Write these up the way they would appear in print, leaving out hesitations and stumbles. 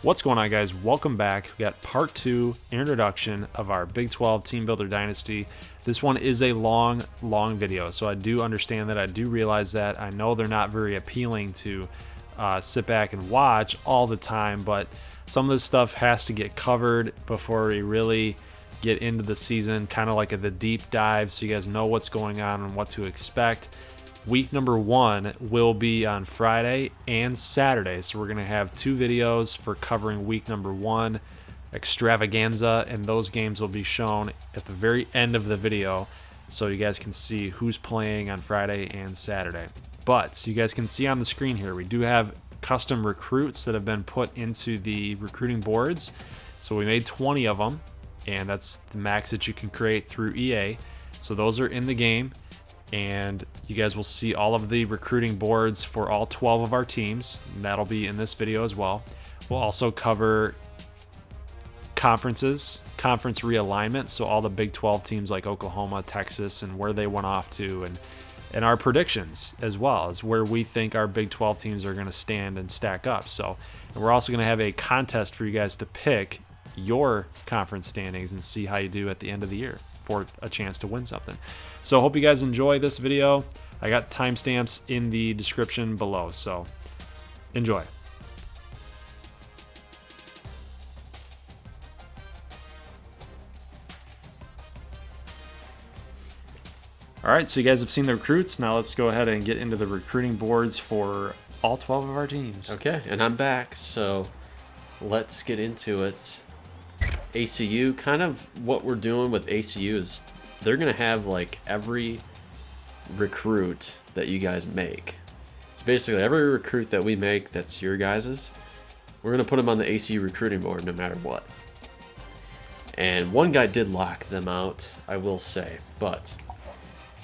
What's going on, guys? Welcome back. We got part 2 introduction of our Big 12 Team Builder Dynasty. This one is a long video, so I do understand that. I do realize that. I know they're not very appealing to sit back and watch all the time, but some of this stuff has to get covered before we really get into the season, kind of like the deep dive, so you guys know what's going on and what to expect. Week number 1 will be on Friday and Saturday, so we're going to have 2 videos for covering week number 1 extravaganza, and those games will be shown at the very end of the video so you guys can see who's playing on Friday and Saturday. But you guys can see on the screen here, we do have custom recruits that have been put into the recruiting boards. So we made 20 of them, and that's the max that you can create through EA. So those are in the game, and you guys will see all of the recruiting boards for all 12 of our teams. And that'll be in this video as well. We'll also cover conference realignment, so all the Big 12 teams like Oklahoma, Texas, and where they went off to, and our predictions as well as where we think our Big 12 teams are going to stand and stack up. So, and we're also going to have a contest for you guys to pick your conference standings and see how you do at the end of the year for a chance to win something. So hope you guys enjoy this video. I got timestamps in the description below, so enjoy. All right, so you guys have seen the recruits. Now let's go ahead and get into the recruiting boards for all 12 of our teams. Okay, and I'm back, so let's get into it. ACU, kind of what we're doing with ACU is they're going to have like every recruit that you guys make. So basically every recruit that we make that's your guys's, we're going to put them on the ACU recruiting board no matter what. And one guy did lock them out, I will say, but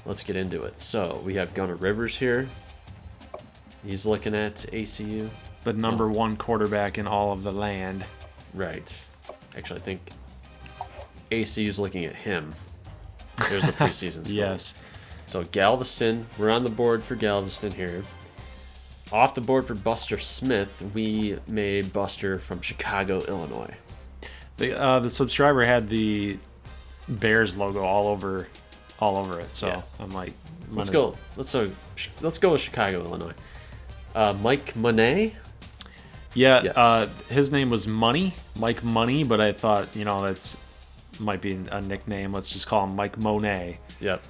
let's get into it. So we have Gunnar Rivers here. He's looking at ACU. The number 1 quarterback in all of the land. Right. Actually, I think ACU's looking at him. There's the preseason score. Yes. So Galveston, we're on the board for Galveston here. Off the board for Buster Smith, we made Buster from Chicago, Illinois. The subscriber had the Bears logo all over it, so yeah. I'm like, let's go with Chicago, Illinois. Mike Monet. Yeah, yes. His name was Mike Money, but I thought, that's might be a nickname. Let's just call him Mike Monet. Yep.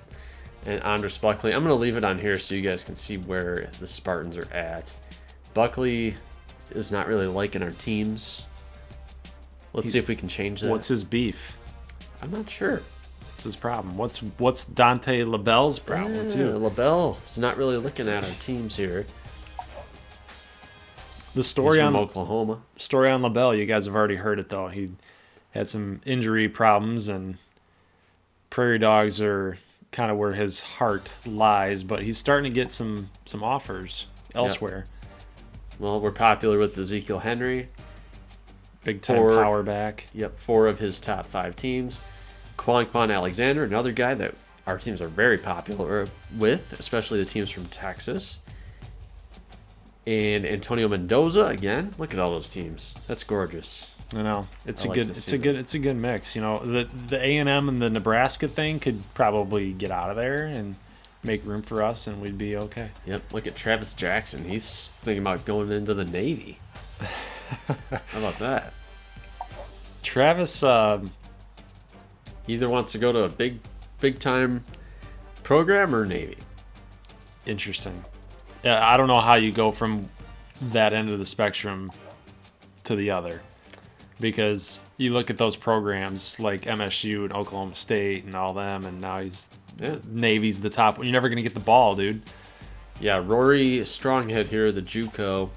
And Andres Buckley. I'm going to leave it on here so you guys can see where the Spartans are at. Buckley is not really liking our teams. Let's see if we can change that. What's his beef? I'm not sure. What's his problem? What's Dante LaBelle's problem too? LaBelle is not really looking at our teams here. The story He's from Oklahoma. Story on LaBelle, you guys have already heard it though. He had some injury problems, and Prairie Dogs are kind of where his heart lies, but he's starting to get some offers elsewhere. Yep. Well, we're popular with Ezekiel Henry. Big time power back. Yep, 4 of his top 5 teams. Quan Alexander, another guy that our teams are very popular with, especially the teams from Texas. And Antonio Mendoza again. Look at all those teams. That's gorgeous. I know. It's a good mix. The A&M and the Nebraska thing could probably get out of there and make room for us, and we'd be okay. Yep. Look at Travis Jackson. He's thinking about going into the Navy. How about that? Travis either wants to go to a big time program or Navy. Interesting. Yeah, I don't know how you go from that end of the spectrum to the other, because you look at those programs like MSU and Oklahoma State and all them, and now Navy's the top. You're never gonna get the ball, dude. Yeah, Rory Stronghead here, the JUCO.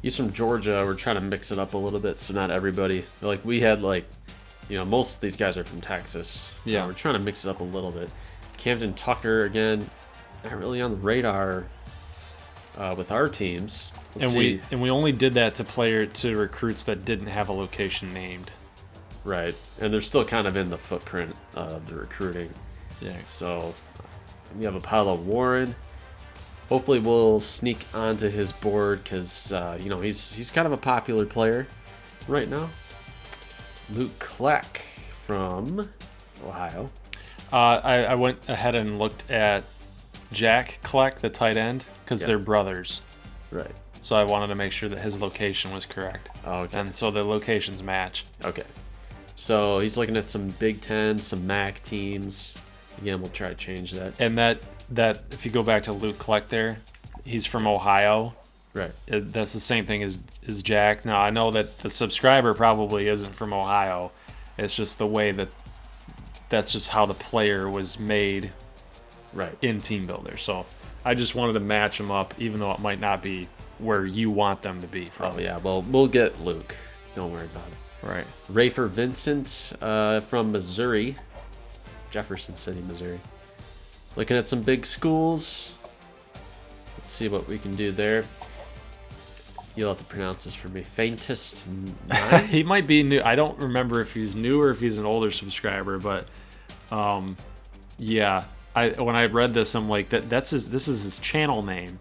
He's from Georgia. We're trying to mix it up a little bit, so not everybody. Like we had most of these guys are from Texas. Yeah, we're trying to mix it up a little bit. Camden Tucker again, not really on the radar with our teams. We only did that to recruits that didn't have a location named. Right, and they're still kind of in the footprint of the recruiting. Yeah. So we have Apollo Warren. Hopefully we'll sneak onto his board because, he's kind of a popular player. right now. Luke Kleck from Ohio. I went ahead and looked at Jack Kleck, the tight end, because they're brothers. Right. So I wanted to make sure that his location was correct. Oh, okay. And so the locations match. Okay. So he's looking at some Big Ten, some MAC teams. Again, we'll try to change that. And that if you go back to Luke Kleck there, he's from Ohio. Right. That's the same thing as Jack. Now, I know that the subscriber probably isn't from Ohio. It's just the way that's just how the player was made in Team Builder. So I just wanted to match them up, even though it might not be where you want them to be from. Oh, yeah. Well, we'll get Luke. Don't worry about it. Right. Rafer Vincent from Missouri. Jefferson City, Missouri. Looking at some big schools. Let's see what we can do there. You'll have to pronounce this for me. Faintest 9? He might be new. I don't remember if he's new or if he's an older subscriber, but yeah. When I read this, I'm like, this is his channel name.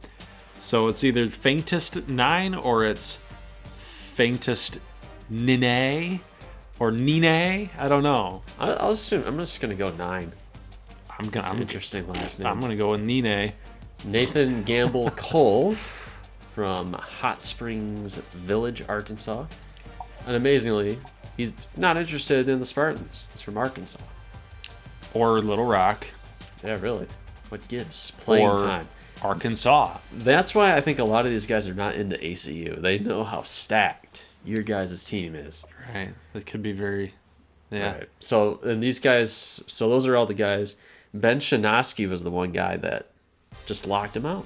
So it's either Faintest 9 or it's Faintest Nine or Nine. I don't know. I'll assume I'm just gonna go 9. I'm interesting last name. I'm gonna go with Nine. Nathan Gamble Cole from Hot Springs Village, Arkansas. And amazingly, he's not interested in the Spartans. He's from Arkansas. Or Little Rock. Yeah, really. What gives? Playing time. Arkansas. That's why I think a lot of these guys are not into ACU. They know how stacked your guys' team is. Right. That could be very... Yeah. Right. So, and these guys... So those are all the guys. Ben Shanoski was the one guy that just locked him out.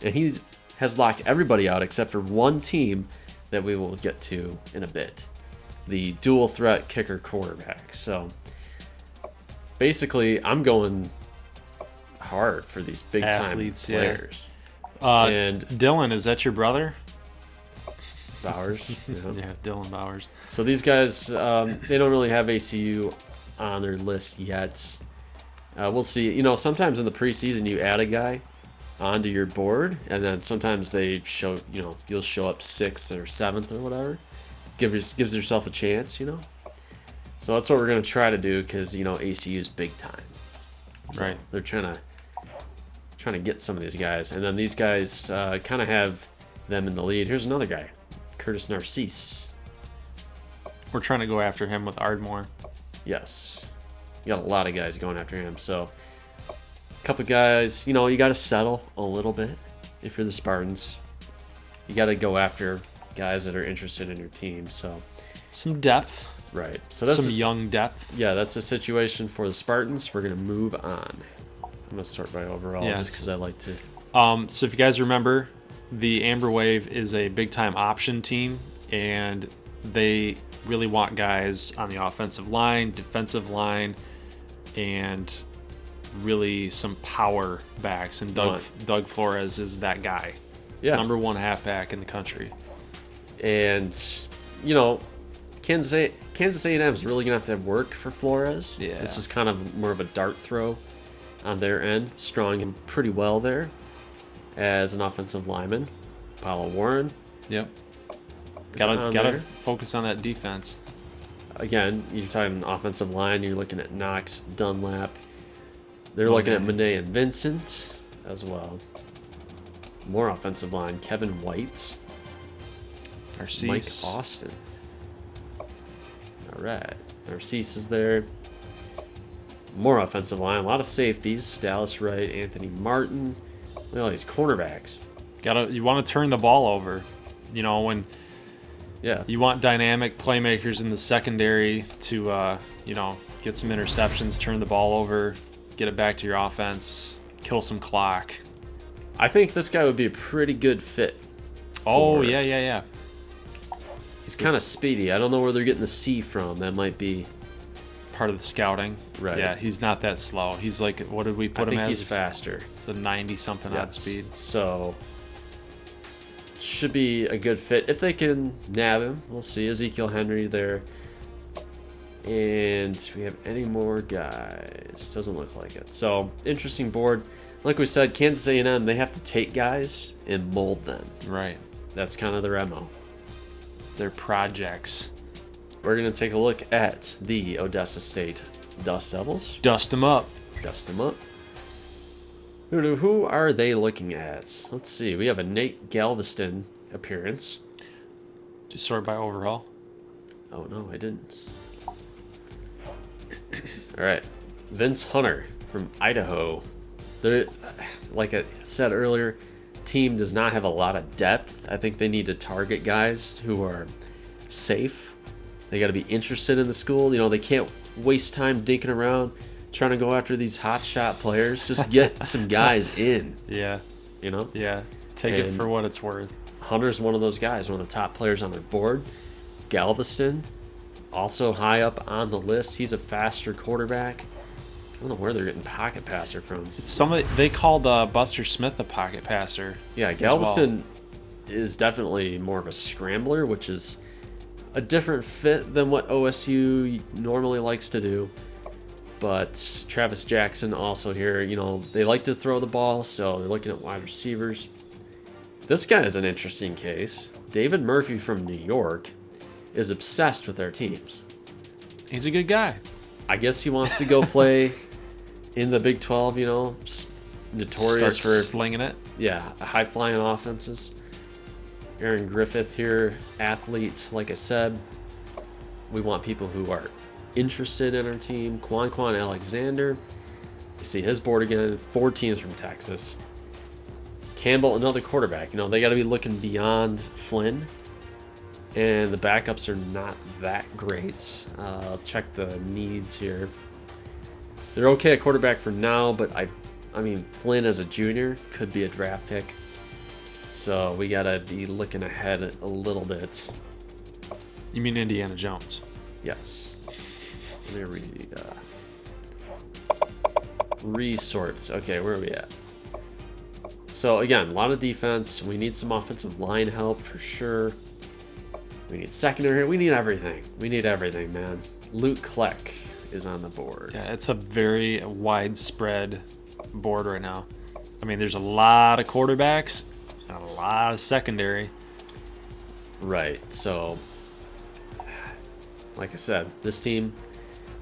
And he's has locked everybody out except for one team that we will get to in a bit. The dual threat kicker quarterback. So basically, I'm going hard for these big time players. Yeah. And Dylan, is that your brother? Bowers. Yeah, Dylan Bowers. So these guys, they don't really have ACU on their list yet. We'll see. You know, sometimes in the preseason you add a guy onto your board, and then sometimes they show, you know, you'll show up 6th or 7th or whatever. Gives yourself a chance, you know. So that's what we're gonna try to do, because you know ACU is big time. So right. They're trying to get some of these guys, and then these guys kind of have them in the lead. Here's another guy, Curtis Narcisse. We're trying to go after him with Ardmore. Yes, you got a lot of guys going after him. So a couple guys, you know, you got to settle a little bit if you're the Spartans. You got to go after guys that are interested in your team. So some depth. Right. So that's some young depth. Yeah, that's the situation for the Spartans. We're gonna move on. I'm gonna sort by overalls just because I like to. So if you guys remember, the Amber Wave is a big time option team, and they really want guys on the offensive line, defensive line, and really some power backs. And Doug Flores is that guy. Yeah. Number 1 halfback in the country. And you know, Kansas A&M is really gonna have to work for Flores. Yeah. This is kind of more of a dart throw on their end. Strong him pretty well there as an offensive lineman. Apollo Warren. Yep. Gotta focus on that defense. Again, you're talking offensive line. You're looking at Knox, Dunlap. They're looking at Monet and Vincent as well. More offensive line. Kevin White. Narcisse. Mike Austin. All right. Narcisse is there. More offensive line. A lot of safeties. Dallas Wright, Anthony Martin. Look at all these cornerbacks. You want to turn the ball over. You know, when you want dynamic playmakers in the secondary to, you know, get some interceptions, turn the ball over, get it back to your offense, kill some clock. I think this guy would be a pretty good fit. Oh, yeah. He's kind of speedy. I don't know where they're getting the C from. That might be part of the scouting. Right. Yeah, he's not that slow. He's like, what did we put him as? I think he's faster. It's a 90-something odd speed. So should be a good fit if they can nab him. We'll see. Ezekiel Henry there. And we have any more guys? Doesn't look like it. So interesting board. Like we said, Kansas A&M, they have to take guys and mold them. Right. That's kind of their MO. their projects. We're going to take a look at the Odessa State Dust Devils. Dust them up. Dust them up. Who are they looking at? Let's see. We have a Nate Galveston appearance. Just sort by overall. Oh, no, I didn't. All right. Vince Hunter from Idaho. They're, like I said earlier, team does not have a lot of depth. I think they need to target guys who are safe. They got to be interested in the school. You know, they can't waste time dinking around trying to go after these hot shot players. Just get some guys in. Yeah. You know? Yeah. Take it for what it's worth. Hunter's one of those guys, one of the top players on their board. Galveston, also high up on the list. He's a faster quarterback. I don't know where they're getting pocket passer from. It's somebody they called Buster Smith a pocket passer. Yeah, Galveston is definitely more of a scrambler, which is a different fit than what OSU normally likes to do. But Travis Jackson also here, you know, they like to throw the ball, so they're looking at wide receivers. This guy is an interesting case. David Murphy from New York is obsessed with their teams. He's a good guy. I guess he wants to go play in the Big 12, you know, notorious Start for slinging it. Yeah, high-flying offenses. Aaron Griffith here, athletes, like I said. We want people who are interested in our team. Quan Alexander. You see his board again, 4 teams from Texas. Campbell, another quarterback. You know, they got to be looking beyond Flynn. And the backups are not that great. I'll check the needs here. They're okay at quarterback for now, but I mean, Flynn as a junior could be a draft pick. So we got to be looking ahead a little bit. You mean Indiana Jones? Yes. Let me read resorts. Okay, where are we at? So again, a lot of defense. We need some offensive line help for sure. We need secondary. We need everything. We need everything, man. Luke Kleck is on the board. Yeah, it's a very widespread board right now. I mean, there's a lot of quarterbacks and a lot of secondary. Right. So, like I said, this team,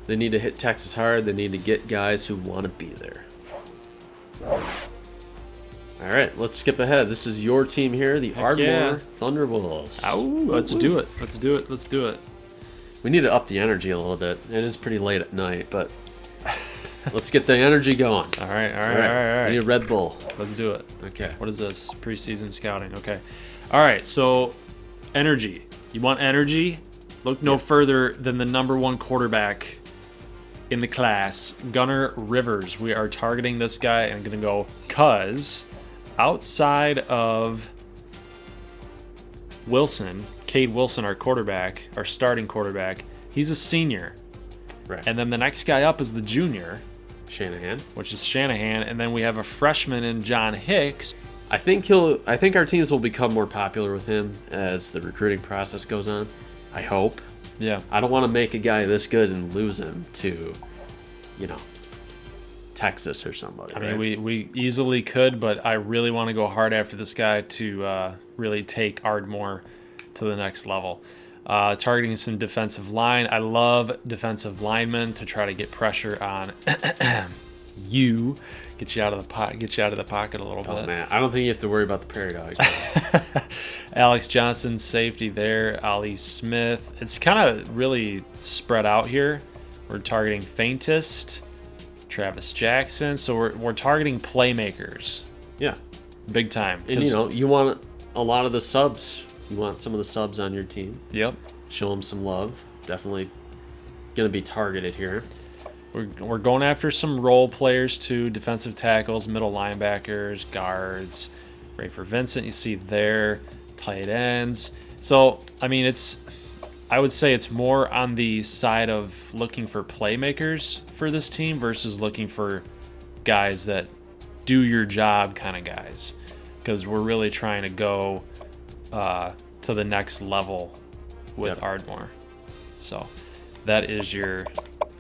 they need to hit Texas hard. They need to get guys who want to be there. All right, let's skip ahead. This is your team here, the Ardmore Thunderwolves. Ow, let's do it. Let's do it. Let's do it. We need to up the energy a little bit. It is pretty late at night, but let's get the energy going. All right. We need a Red Bull. Let's do it. Okay. What is this? Preseason scouting. Okay. All right, so energy. You want energy? Look no further than the #1 quarterback in the class, Gunnar Rivers. We are targeting this guy and going to go because outside of Wilson, Cade Wilson, our quarterback, our starting quarterback, he's a senior. Right. And then the next guy up is the junior, Shanahan. which is Shanahan, and then we have a freshman in John Hicks. I think our teams will become more popular with him as the recruiting process goes on. I hope. Yeah. I don't want to make a guy this good and lose him to, you know, Texas or somebody. I mean, we easily could, but I really want to go hard after this guy to really take Ardmore to the next level. Targeting some defensive line. I love defensive linemen to try to get pressure on you, get you out of the pocket a little bit. Oh man, I don't think you have to worry about the Prairie Dogs. Alex Johnson, safety there. Ali Smith. It's kind of really spread out here. We're targeting Faintest, Travis Jackson. So we're targeting playmakers. Yeah, big time. and you know, you want a lot of the subs. You want some of the subs on your team. Yep. Show them some love. Definitely going to be targeted here. We're going after some role players too, defensive tackles, middle linebackers, guards. Rafer Vincent, you see there, tight ends. So, I mean, I would say it's more on the side of looking for playmakers for this team versus looking for guys that do your job kind of guys. Because we're really trying to go to the next level with Ardmore. So that is your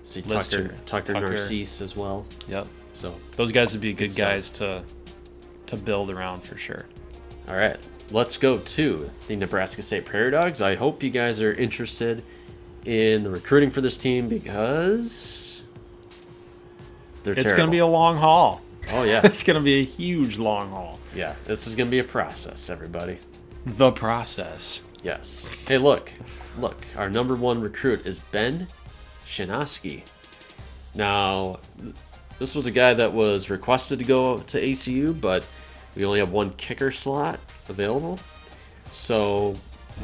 See Lister, Tucker Narcisse as well. Yep. So those guys would be good stuff. guys to build around for sure. All right, let's go to the Nebraska State Prairie Dogs. I hope you guys are interested in the recruiting for this team because it's going to be a long haul. Oh, yeah. It's going to be a huge long haul. Yeah, this is going to be a process, everybody. The process. Yes. Hey, look. Our number 1 recruit is Ben Shinosky. Now, this was a guy that was requested to go to ACU, but we only have 1 kicker slot available. So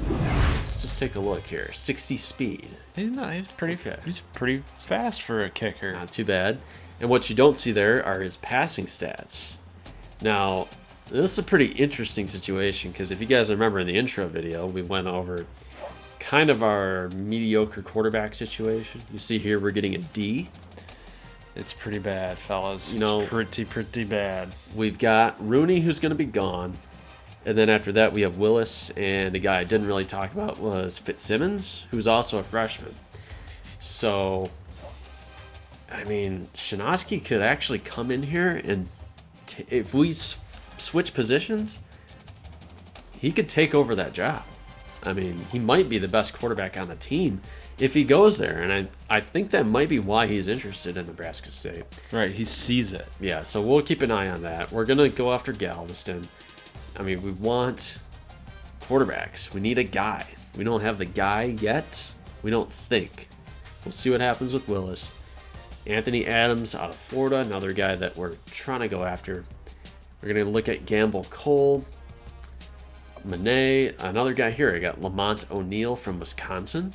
let's just take a look here. 60 speed. He's pretty fast for a kicker. Not too bad. And what you don't see there are his passing stats. Now, this is a pretty interesting situation because if you guys remember in the intro video, we went over kind of our mediocre quarterback situation. You see here we're getting a D. It's pretty bad, fellas. It's pretty bad. We've got Rooney, who's going to be gone. And then after that, we have Willis. And the guy I didn't really talk about was Fitzsimmons, who's also a freshman. So, I mean, Shinosky could actually come in here and if we switch positions, he could take over that job. I mean, he might be the best quarterback on the team if he goes there. And I think that might be why he's interested in Nebraska State. Right, he sees it. Yeah, so we'll keep an eye on that. We're going to go after Galveston. I mean, we want quarterbacks. We need a guy. We don't have the guy yet. We don't think. We'll see what happens with Willis. Anthony Adams out of Florida, another guy that we're trying to go after. We're going to look at Gamble Cole. Monet, another guy here. I got Lamont O'Neill from Wisconsin.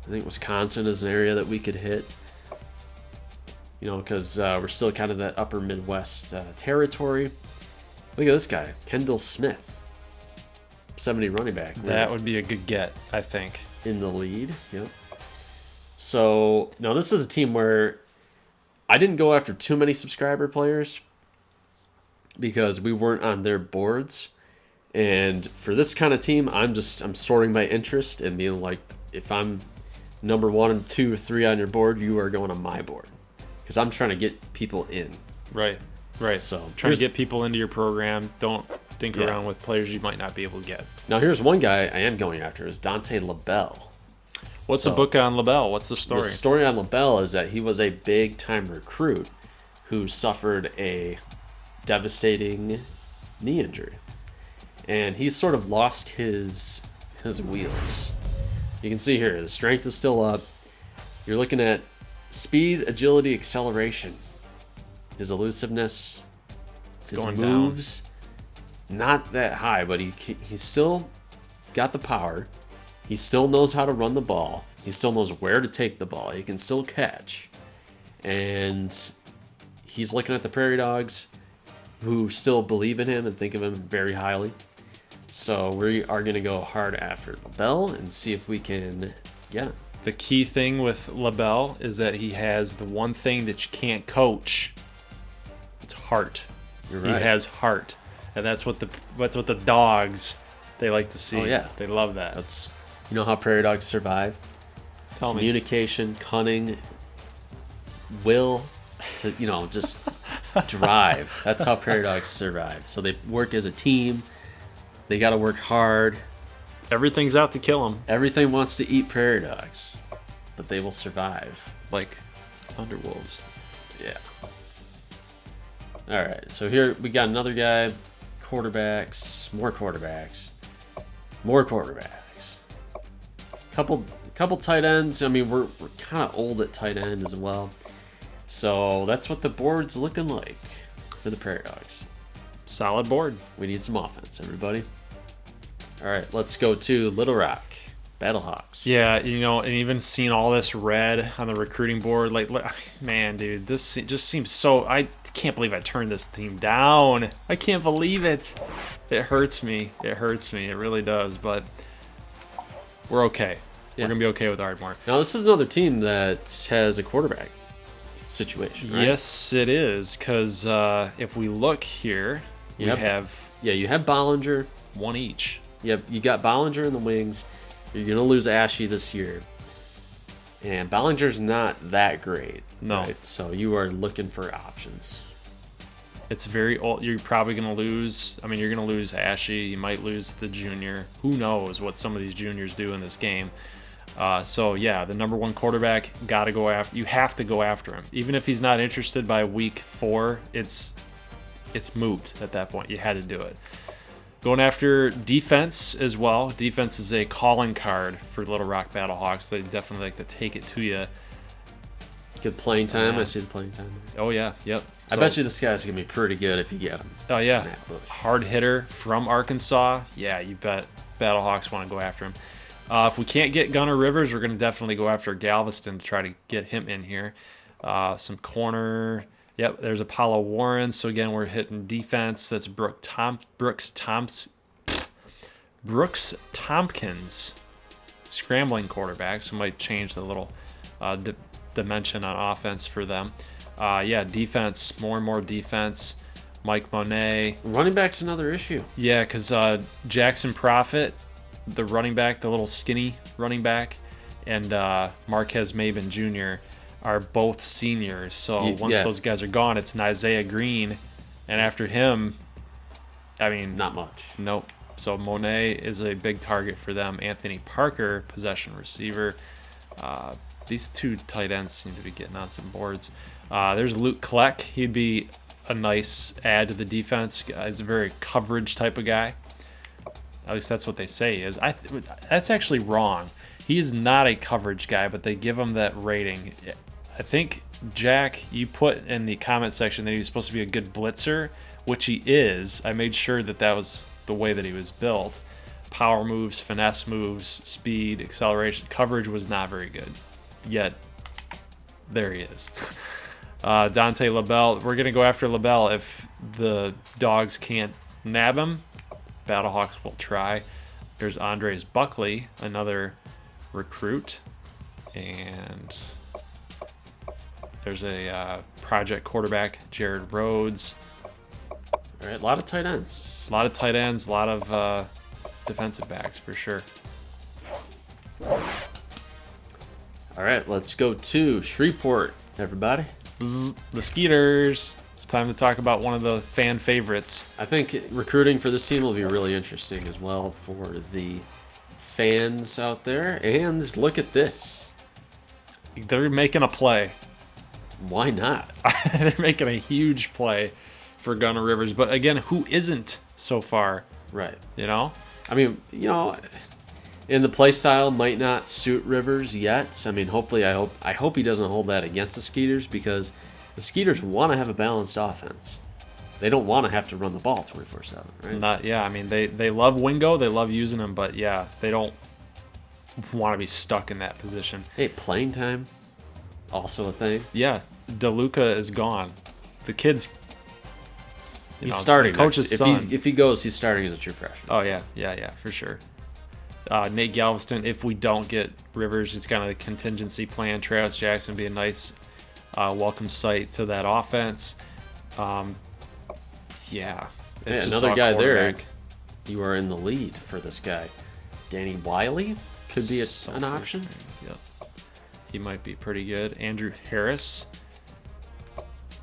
I think Wisconsin is an area that we could hit. You know, because we're still kind of that upper Midwest territory. Look at this guy, Kendall Smith. 70 running back. That would be a good get, I think. In the lead, yep. So, now this is a team where I didn't go after too many subscriber players because we weren't on their boards. And for this kind of team, I'm sorting by interest and being like, if I'm number 1 and 2 or 3 on your board, you are going on my board. Because I'm trying to get people in. Right. So trying to get people into your program. Don't think around with players you might not be able to get. Now here's one guy I am going after is Dante LaBelle. What's the book on LaBelle? What's the story? The story on LaBelle is that he was a big-time recruit who suffered a devastating knee injury. And he's sort of lost his wheels. You can see here, the strength is still up. You're looking at speed, agility, acceleration. His elusiveness, his moves, not that high, but he's still got the power. He still knows how to run the ball. He still knows where to take the ball. He can still catch. And he's looking at the Prairie Dogs, who still believe in him and think of him very highly. So we are going to go hard after LaBelle and see if we can get him. The key thing with LaBelle is that he has the one thing that you can't coach. It's heart. You're right. He has heart. And that's what the dogs, they like to see. Oh, yeah. They love that. That's, you know how Prairie Dogs survive? Tell me. Communication, cunning, will to, just drive. That's how Prairie Dogs survive. So they work as a team. They got to work hard. Everything's out to kill them. Everything wants to eat Prairie Dogs, but they will survive. Like Thunderwolves. Yeah. All right, so here we got another guy. Quarterbacks, more quarterbacks. Couple tight ends. I mean, we're kind of old at tight end as well. So that's what the board's looking like for the Prairie Dogs. Solid board. We need some offense, everybody. All right, let's go to Little Rock, Battlehawks. Yeah, and even seeing all this red on the recruiting board, like, man, dude, this just seems so. I can't believe I turned this team down. I can't believe it. It hurts me. It really does. But we're okay. Yeah. We're gonna be okay with Ardmore. Now, this is another team that has a quarterback situation, right? Yes, it is. Because if we look here, you have Bollinger. One each. Yep, you got Bollinger in the wings. You're going to lose Ashy this year. And Bollinger's not that great. No. Right? So you are looking for options. It's very old. You're probably going to lose. I mean, you're going to lose Ashy. You might lose the junior. Who knows what some of these juniors do in this game. So, yeah, the number 1 quarterback, got to go after. You have to go after him. Even if he's not interested by week 4, it's moot at that point. You had to do it. Going after defense as well. Defense is a calling card for Little Rock Battlehawks. They definitely like to take it to you. Good playing time. I see the playing time. Oh, yeah. Yep. I bet you this guy's going to be pretty good if you get him. Oh, yeah. Hard hitter from Arkansas. Yeah, you bet Battlehawks want to go after him. If we can't get Gunnar Rivers, we're going to definitely go after Galveston to try to get him in here. Some corner. Yep, there's Apollo Warren. So, again, we're hitting defense. That's Brooks Tompkins. Scrambling quarterback. So, might change the little dimension on offense for them. Yeah, defense. More and more defense. Mike Monet. Running back's another issue. Yeah, because Jackson Profit, the running back, the little skinny running back, and Marquez Maben Jr. are both seniors. So once those guys are gone, it's Isaiah Green. And after him, I mean... Not much. Nope. So Monet is a big target for them. Anthony Parker, possession receiver. These 2 tight ends seem to be getting on some boards. There's Luke Kleck. He'd be a nice add to the defense. He's a very coverage type of guy. At least that's what they say he is. That's actually wrong. He is not a coverage guy, but they give him that rating. I think, Jack, you put in the comment section that he was supposed to be a good blitzer, which he is. I made sure that that was the way that he was built. Power moves, finesse moves, speed, acceleration. Coverage was not very good. Yet, there he is. Dante LaBelle. We're going to go after LaBelle. If the dogs can't nab him, Battlehawks will try. There's Andres Buckley, another recruit. And there's a project quarterback, Jared Rhodes. All right, a lot of tight ends. A lot of tight ends, a lot of defensive backs for sure. All right, let's go to Shreveport, everybody. The Skeeters. It's time to talk about one of the fan favorites. I think recruiting for this team will be really interesting as well for the fans out there. And look at this. They're making a play. Why not? They're making a huge play for Gunnar Rivers. But again, who isn't so far? Right. You know? I mean, and the play style might not suit Rivers yet. I mean, hopefully, I hope he doesn't hold that against the Skeeters, because the Skeeters want to have a balanced offense. They don't want to have to run the ball 24/7, right? I mean, they love Wingo. They love using him, but yeah, they don't want to be stuck in that position. Hey, playing time, also a thing. Yeah, DeLuca is gone. The kid's... He's starting. Coach's son. If he goes, he's starting as a true freshman. Oh, yeah, for sure. Nate Galveston, if we don't get Rivers, it's kind of a contingency plan. Travis Jackson would be a nice welcome sight to that offense. Yeah. It's another guy there. You are in the lead for this guy. Danny Wiley could be an option. Yep. He might be pretty good. Andrew Harris.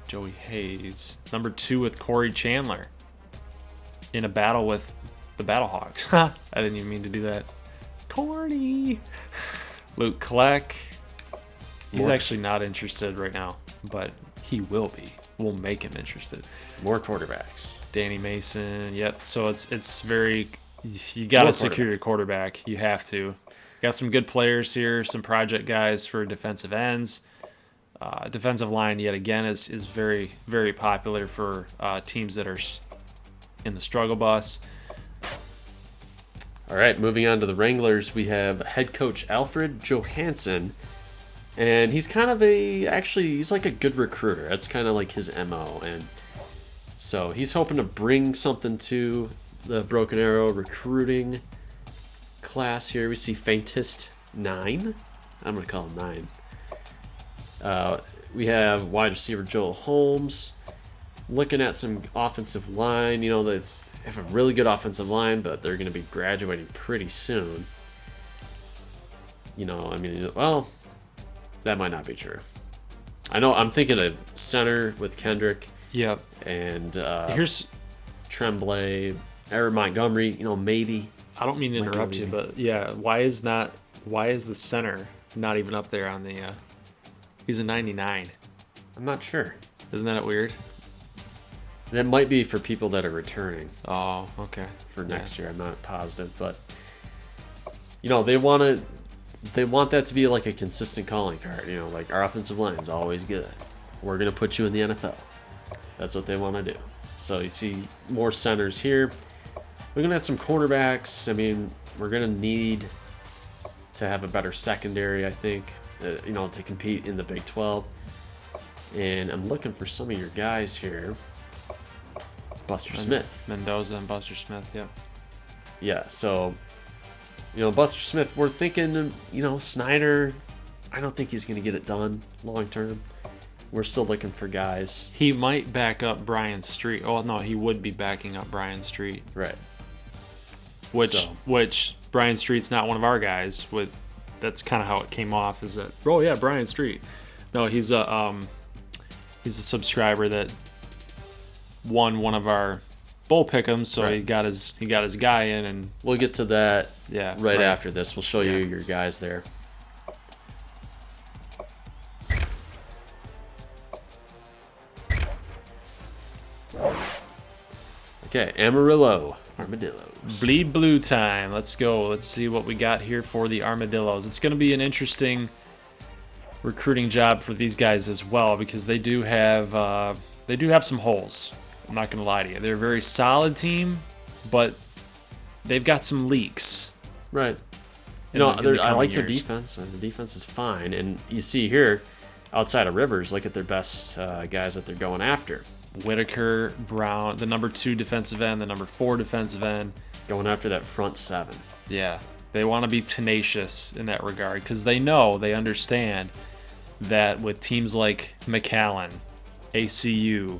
Joey Hayes. Number 2 with Corey Chandler. In a battle with the Battlehawks. I didn't even mean to do that. Corny. Luke Kleck. He's actually not interested right now, but he will be. We'll make him interested. More quarterbacks. Danny Mason. Yep. So it's very... You got to secure your quarterback. You have to. Got some good players here. Some project guys for defensive ends. Defensive line, yet again, is very, very popular for teams that are in the struggle bus. All right, moving on to the Wranglers, we have head coach Alfred Johansson, and he's kind of he's like a good recruiter. That's kind of like his MO, and so he's hoping to bring something to the Broken Arrow recruiting class here. We see Faintest 9. I'm going to call him 9. We have wide receiver Joel Holmes. Looking at some offensive line, they have a really good offensive line, but they're going to be graduating pretty soon. That might not be true. I know I'm thinking of center with Kendrick Yep. And Here's Tremblay or Montgomery, maybe. I don't mean to interrupt you, but yeah, why is the center not even up there on the he's a 99. I'm not sure. Isn't that weird? That might be for people that are returning. Oh, okay. For next year, I'm not positive, but they want that to be like a consistent calling card. Like our offensive line is always good. We're gonna put you in the NFL. That's what they want to do. So you see more centers here. Looking at some cornerbacks. I mean, we're gonna need to have a better secondary, I think, to compete in the Big 12. And I'm looking for some of your guys here. Buster Smith. Mendoza and Buster Smith, yeah. Yeah, so, Buster Smith, we're thinking, Snyder, I don't think he's going to get it done long term. We're still looking for guys. He might back up Brian Street. Oh, no, he would be backing up Brian Street. Right. Which Brian Street's not one of our guys. That's kind of how it came off, is that, oh, yeah, Brian Street. No, he's a subscriber that won one of our bowl pick'ems, so right. he got his guy in, and we'll get to that right after this. We'll show you your guys there. Okay, Amarillo Armadillos. Bleed blue time. Let's go. Let's see what we got here for the Armadillos. It's going to be an interesting recruiting job for these guys as well, because they do have some holes. I'm not going to lie to you. They're a very solid team, but they've got some leaks. Right. I like their defense. And the defense is fine. And you see here, outside of Rivers, look at their best guys that they're going after. Whitaker, Brown, the number 2 defensive end, the number 4 defensive end. Going after that front 7. Yeah. They want to be tenacious in that regard because they understand that with teams like McAllen, ACU,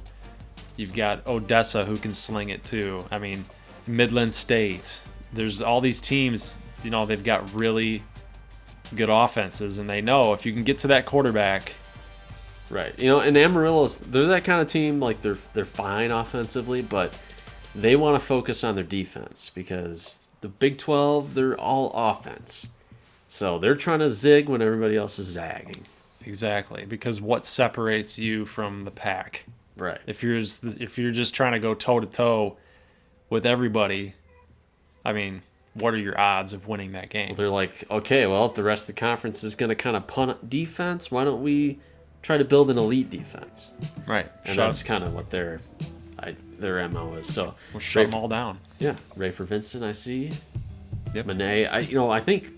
you've got Odessa who can sling it too. I mean, Midland State. There's all these teams, they've got really good offenses, and they know if you can get to that quarterback. Right. And Amarillo's, they're that kind of team, like they're fine offensively, but they want to focus on their defense because the Big 12, they're all offense. So they're trying to zig when everybody else is zagging. Exactly, because what separates you from the pack? Right. If you're just trying to go toe to toe with everybody, I mean, what are your odds of winning that game? Well, they're like, okay, well, if the rest of the conference is going to kind of punt defense, why don't we try to build an elite defense? Right. And that's kind of what their MO is. So we'll shut them all down. Yeah. Ray for Vincent, I see. Yep. Monet, I think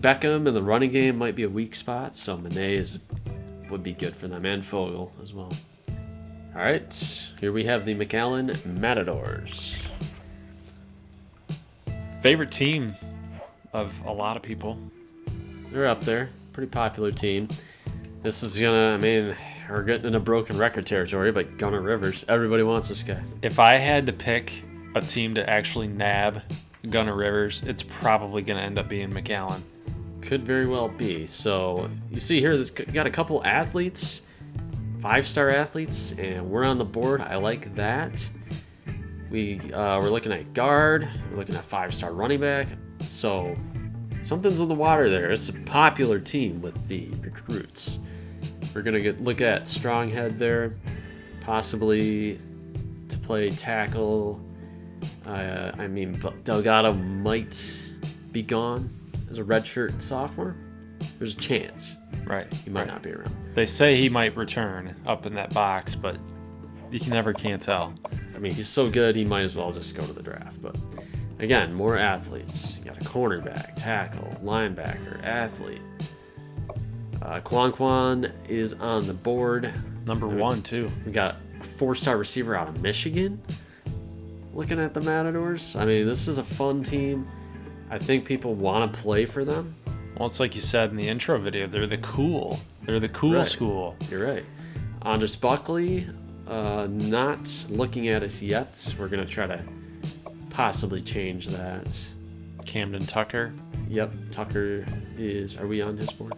Beckham in the running game might be a weak spot, so Monet would be good for them, and Fogel as well. All right, here we have the McAllen Matadors. Favorite team of a lot of people. They're up there. Pretty popular team. This is we're getting into broken record territory, but Gunnar Rivers, everybody wants this guy. If I had to pick a team to actually nab Gunnar Rivers, it's probably going to end up being McAllen. Could very well be. So you see here, this got a couple athletes, 5-star athletes, and we're on the board. I like that. We're looking at guard. We're looking at 5-star running back. So something's in the water there. It's a popular team with the recruits. We're gonna look at Stronghead there, possibly to play tackle. Delgado might be gone as a redshirt sophomore. There's a chance. Right. He might not be around. They say he might return up in that box, but you can't tell. I mean, he's so good, he might as well just go to the draft. But again, more athletes. You got a cornerback, tackle, linebacker, athlete. Quan is on the board. Number 1, too. We got a 4-star receiver out of Michigan. Looking at the Matadors, I mean, this is a fun team. I think people want to play for them. Well, it's like you said in the intro video, they're the cool right. school. You're right. Andres Buckley, not looking at us yet. We're going to try to possibly change that. Camden Tucker. Yep, Tucker are we on his board?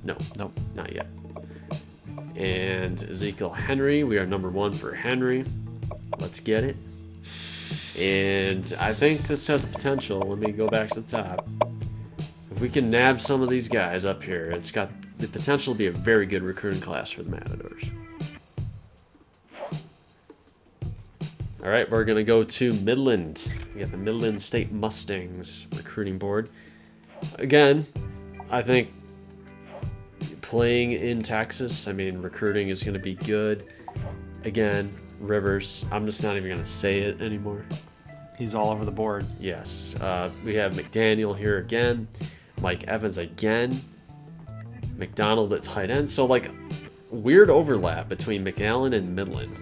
No. Nope. Not yet. And Ezekiel Henry, we are number 1 for Henry. Let's get it. And I think this has potential. Let me go back to the top. If we can nab some of these guys up here, it's got the potential to be a very good recruiting class for the Matadors. All right, we're going to go to Midland. We got the Midland State Mustangs recruiting board. Again, I think playing in Texas, I mean, recruiting is going to be good. Again, Rivers, I'm just not even going to say it anymore. He's all over the board. Yes. We have McDaniel here again. Mike Evans again. McDonald at tight end. So, like, weird overlap between McAllen and Midland.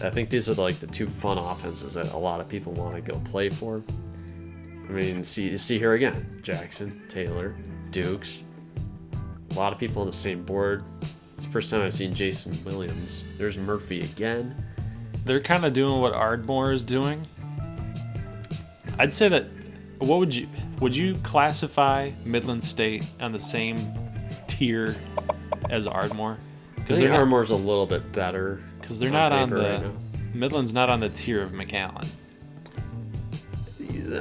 I think these are, like, the 2 fun offenses that a lot of people want to go play for. I mean, see here again. Jackson, Taylor, Dukes. A lot of people on the same board. It's the first time I've seen Jason Williams. There's Murphy again. They're kind of doing what Ardmore is doing. I'd say that. What would you classify Midland State on the same tier as Ardmore? Because Ardmore's a little bit better. Because they're not on the right Midland's not on the tier of McAllen.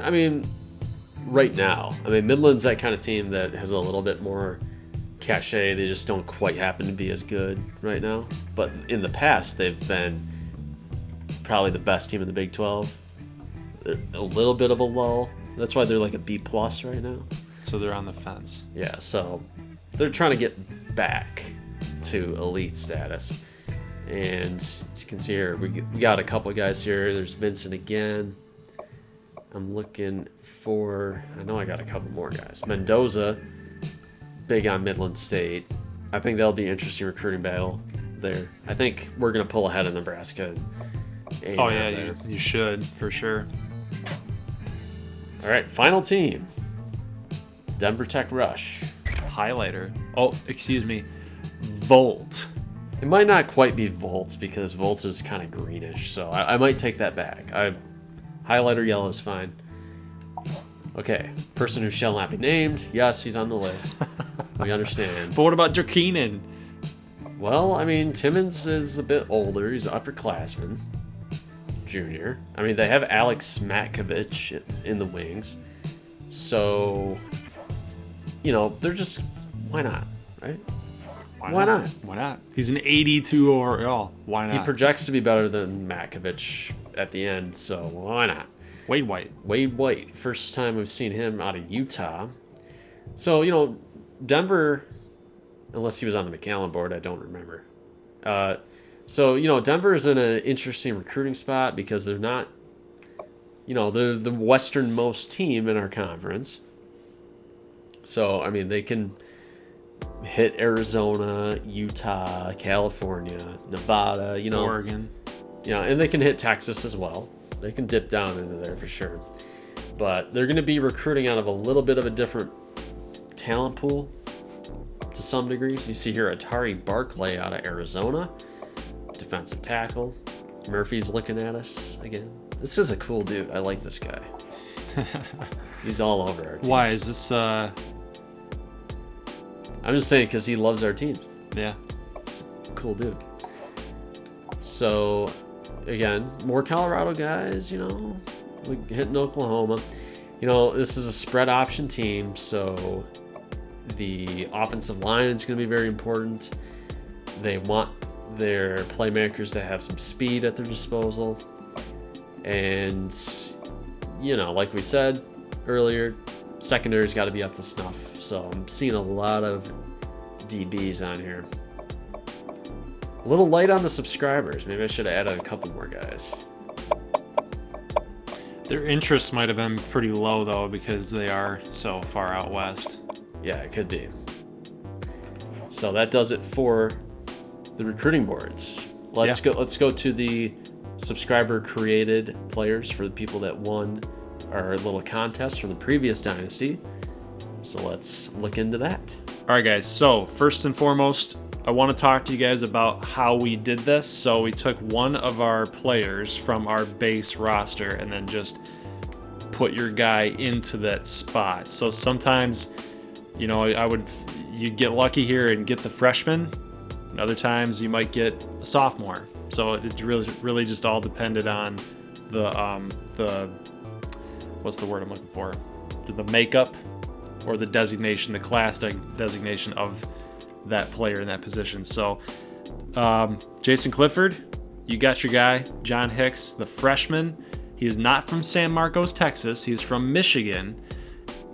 I mean, right now, Midland's that kind of team that has a little bit more cachet. They just don't quite happen to be as good right now. But in the past, they've been probably the best team in the Big 12. They're a little bit of a lull. That's why they're like a B+ right now. So they're on the fence. Yeah, so they're trying to get back to elite status. And as you can see here, we got a couple of guys here. There's Vincent again. I'm looking for... I know I got a couple more guys. Mendoza, big on Midland State. I think that'll be an interesting recruiting battle there. I think we're going to pull ahead of Nebraska. Oh, yeah, you should, for sure. All right, final team. Denver Tech Rush. Highlighter. Oh, excuse me. Volt. It might not quite be Volt because Volt is kind of greenish, so I might take that back. Highlighter yellow is fine. Okay, person who shall not be named. Yes, he's on the list. We understand. But what about Drakeenan? Well, I mean, Timmons is a bit older. He's an upperclassman. Junior. I mean, they have Alex Smatkovich in the wings. So, you know, they're just... Why not, right? Why not? Why not? He's an 82 overall. Why not? He projects to be better than Matkovich at the end, so why not? Wade White. First time we've seen him out of Utah. So, you know, Denver, unless he was on the McAllen board, I don't remember. So, you know, Denver is in an interesting recruiting spot because they're not, you know, they're the westernmost team in our conference. So, I mean, they can hit Arizona, Utah, California, Nevada, you know. Oregon. Yeah, and they can hit Texas as well. They can dip down into there for sure. But they're going to be recruiting out of a little bit of a different talent pool to some degrees. You see here Atari Barclay out of Arizona. Defensive tackle. Murphy's looking at us again. This is a cool dude. I like this guy. He's all over our team. Why is this? I'm just saying because he loves our team. Yeah. He's a cool dude. So, again, more Colorado guys, you know, hitting Oklahoma. You know, this is a spread option team, so the offensive line is going to be very important. They want their playmakers to have some speed at their disposal. And, you know, like we said earlier, secondary's got to be up to snuff. So I'm seeing a lot of DBs on here. A little light on the subscribers. Maybe I should have added a couple more guys. Their interest might have been pretty low, though, because they are so far out west. Yeah, it could be. So that does it for the recruiting boards. Let's go to the subscriber-created players for the people that won our little contest from the previous dynasty. So let's look into that. All right, guys. So first and foremost, I want to talk to you guys about how we did this. So we took one of our players from our base roster and then just put your guy into that spot. So sometimes, you know, you'd get lucky here and get the freshman, And other times you might get a sophomore. So it really just all depended on the what's the word I'm looking for? The makeup or the designation, the class designation of that player in that position. So Jason Clifford, you got your guy, John Hicks, the freshman. He is not from San Marcos, Texas. He's from Michigan.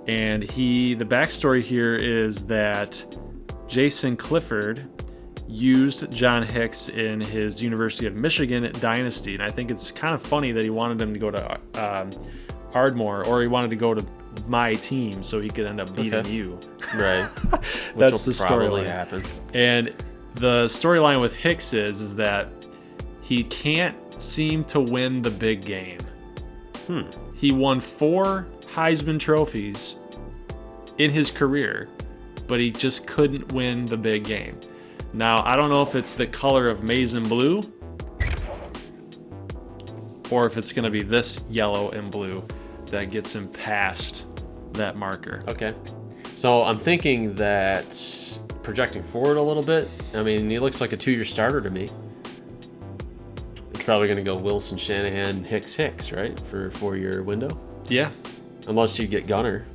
And the backstory here is that Jason Clifford used John Hicks in his University of Michigan dynasty. And I think it's kind of funny that he wanted him to go to Ardmore, or he wanted to go to my team so he could end up beating you. Right. That's the probably storyline. happen. And the storyline with Hicks is that he can't seem to win the big game. He won 4 Heisman trophies in his career, but he just couldn't win the big game. Now, I don't know if it's the color of maize and blue, or if it's going to be this yellow and blue that gets him past that marker. Okay. So I'm thinking that projecting forward a little bit, I mean, he looks like a 2-year starter to me. It's probably going to go Wilson, Shanahan, Hicks, right? For a 4-year window. Yeah. Unless you get Gunner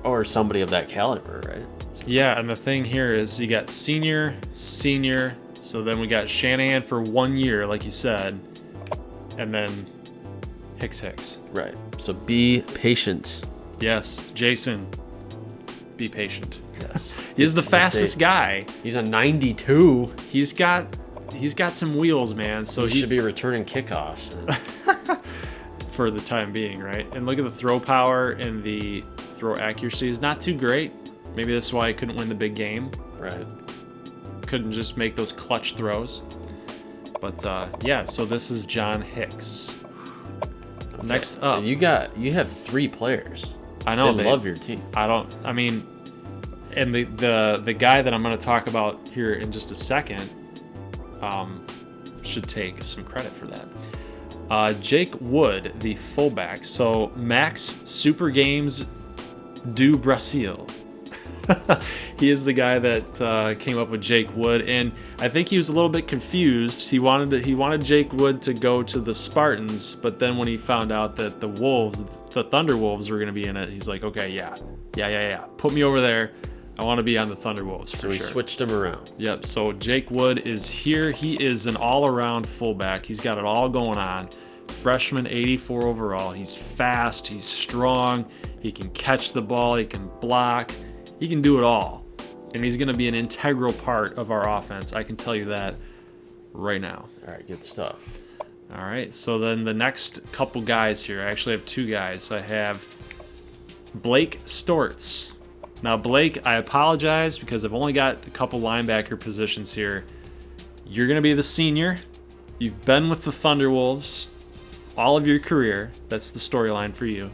or somebody of that caliber, right? Yeah, and the thing here is you got senior, so then we got Shanahan for 1 year, like you said, and then Hicks. Right. So be patient. Yes, Jason, be patient. Yes. He's the fastest guy. He's a 92. He's got some wheels, man. So he should be returning kickoffs for the time being, right? And look at the throw power and the throw accuracy is not too great. Maybe that's why he couldn't win the big game. Right. Couldn't just make those clutch throws. But yeah, so this is John Hicks. Okay. Next up, and you have 3 players. I know they love your team. I mean, and the guy that I'm going to talk about here in just a second should take some credit for that. Jake Wood, the fullback. So Max Super Games do Brasil. He is the guy that came up with Jake Wood, and I think he was a little bit confused. He wanted Jake Wood to go to the Spartans, but then when he found out that the Thunderwolves were going to be in it, he's like, okay, yeah, put me over there. I want to be on the Thunderwolves. So we switched him around. Yep. So Jake Wood is here. He is an all-around fullback. He's got it all going on. Freshman, 84 overall. He's fast. He's strong. He can catch the ball. He can block. He can do it all. And he's going to be an integral part of our offense. I can tell you that right now. All right, good stuff. All right, so then the next couple guys here. I actually have 2 guys. I have Blake Stortz. Now, Blake, I apologize because I've only got a couple linebacker positions here. You're going to be the senior. You've been with the Thunderwolves all of your career. That's the storyline for you.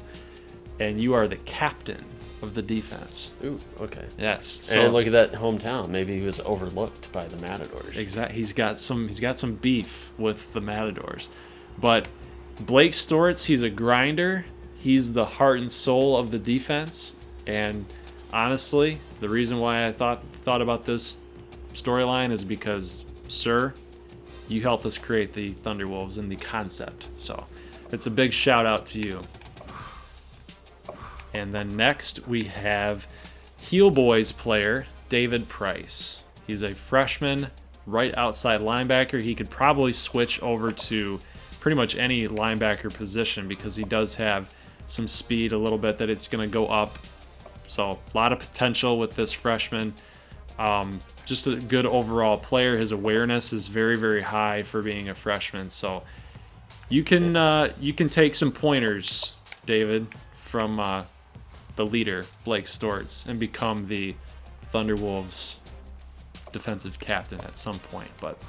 And you are the captain of the defense. Ooh, okay. Yes. So, and look at that hometown. Maybe he was overlooked by the Matadors. Exactly. He's got some beef with the Matadors. But Blake Stortz, he's a grinder. He's the heart and soul of the defense. And honestly, the reason why I thought about this storyline is because, sir, you helped us create the Thunderwolves and the concept. So it's a big shout out to you. And then next we have Heel Boys player David Price. He's a freshman, right outside linebacker. He could probably switch over to pretty much any linebacker position because he does have some speed a little bit that it's going to go up. So a lot of potential with this freshman. Just a good overall player. His awareness is very, very high for being a freshman. So you can take some pointers, David, from the leader, Blake Stortz, and become the Thunderwolves defensive captain at some point. But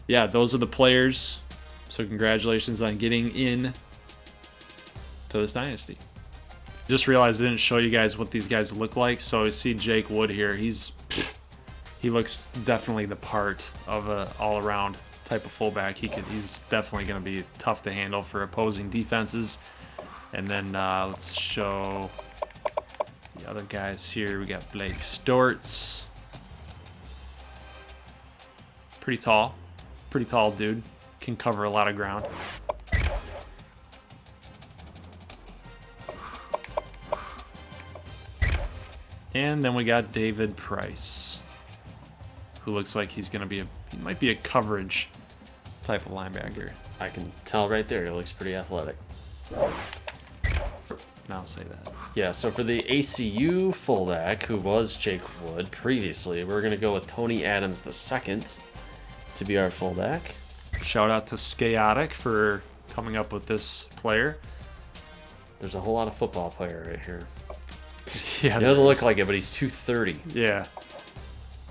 yeah, those are the players. So congratulations on getting in to this dynasty. Just realized I didn't show you guys what these guys look like. So you see Jake Wood here. He looks definitely the part of a all-around type of fullback. He's definitely going to be tough to handle for opposing defenses. And then let's show the other guys here. We got Blake Stortz. Pretty tall. Pretty tall dude. Can cover a lot of ground. And then we got David Price, who looks like he's going to be he might be a coverage type of linebacker. I can tell right there. He looks pretty athletic. I'll say that. Yeah, so for the ACU fullback, who was Jake Wood previously, we're going to go with Tony Adams II to be our fullback. Shout out to Skaotic for coming up with this player. There's a whole lot of football player right here. Yeah, He doesn't look like it, but he's 230. Yeah.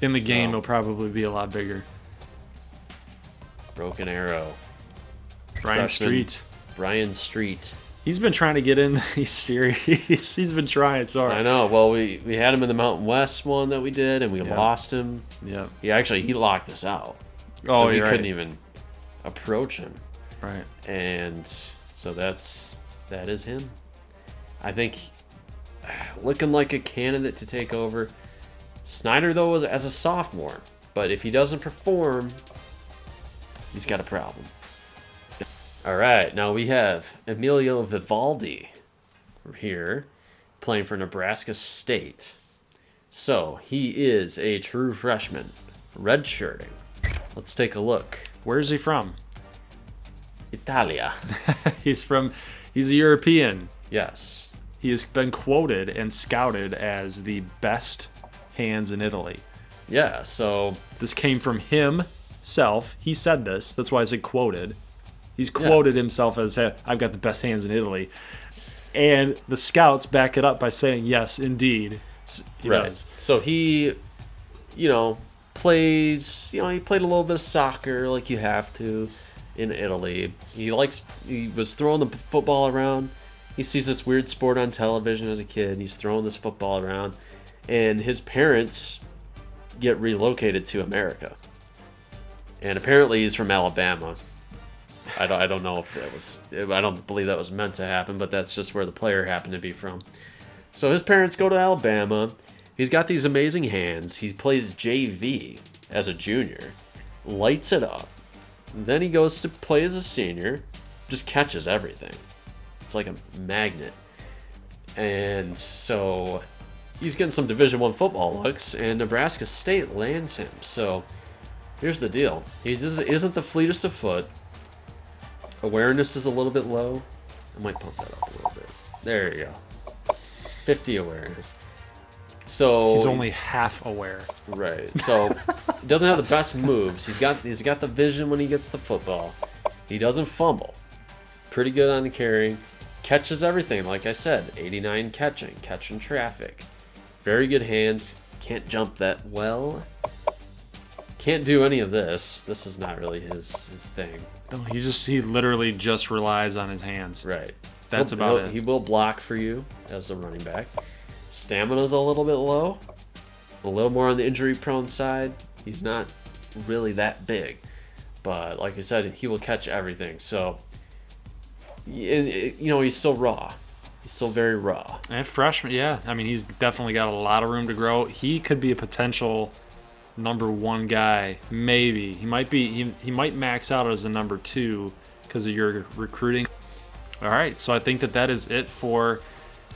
In the game, he'll probably be a lot bigger. Broken Arrow. Brian Freshman Street. Brian Street. He's been trying to get in these series. He's been trying so hard. I know. Well, we had him in the Mountain West one that we did, and we lost him. Yeah. He locked us out. Oh, we you're couldn't right. even approach him. Right. And so that is him. I think looking like a candidate to take over. Snyder, though, was as a sophomore. But if he doesn't perform, he's got a problem. All right, now we have Emilio Vivaldi here playing for Nebraska State. So he is a true freshman, redshirting. Let's take a look. Where's he from? Italia. He's a European. Yes. He has been quoted and scouted as the best hands in Italy. Yeah, so This came from himself. He said this. That's why I said quoted. He's quoted himself as, hey, I've got the best hands in Italy. And the scouts back it up by saying, yes, indeed. He does. So he, plays, he played a little bit of soccer like you have to in Italy. He was throwing the football around. He sees this weird sport on television as a kid, and he's throwing this football around. And his parents get relocated to America. And apparently he's from Alabama. I don't know if that was... I don't believe that was meant to happen, but that's just where the player happened to be from. So his parents go to Alabama. He's got these amazing hands. He plays JV as a junior. Lights it up. Then he goes to play as a senior. Just catches everything. It's like a magnet. And so he's getting some Division I football looks, and Nebraska State lands him. So here's the deal. He isn't the fleetest of foot. Awareness is a little bit low. I might pump that up a little bit. There you go. 50 awareness. So He's only half aware. right. So he doesn't have the best moves. He's got the vision when he gets the football. He doesn't fumble. Pretty good on the carrying. Catches everything, like I said. 89 catching traffic. Very good hands. Can't jump that well. Can't do any of this. This is not really his thing. No, he literally just relies on his hands. Right. That's about it. He will block for you as a running back. Stamina's a little bit low. A little more on the injury-prone side. He's not really that big. But like I said, he will catch everything. So, he's still raw. He's still very raw. And freshman, yeah. I mean, he's definitely got a lot of room to grow. He could be a potential number one guy, maybe. He might max out as a number two because of your recruiting. All right, so I think that is it for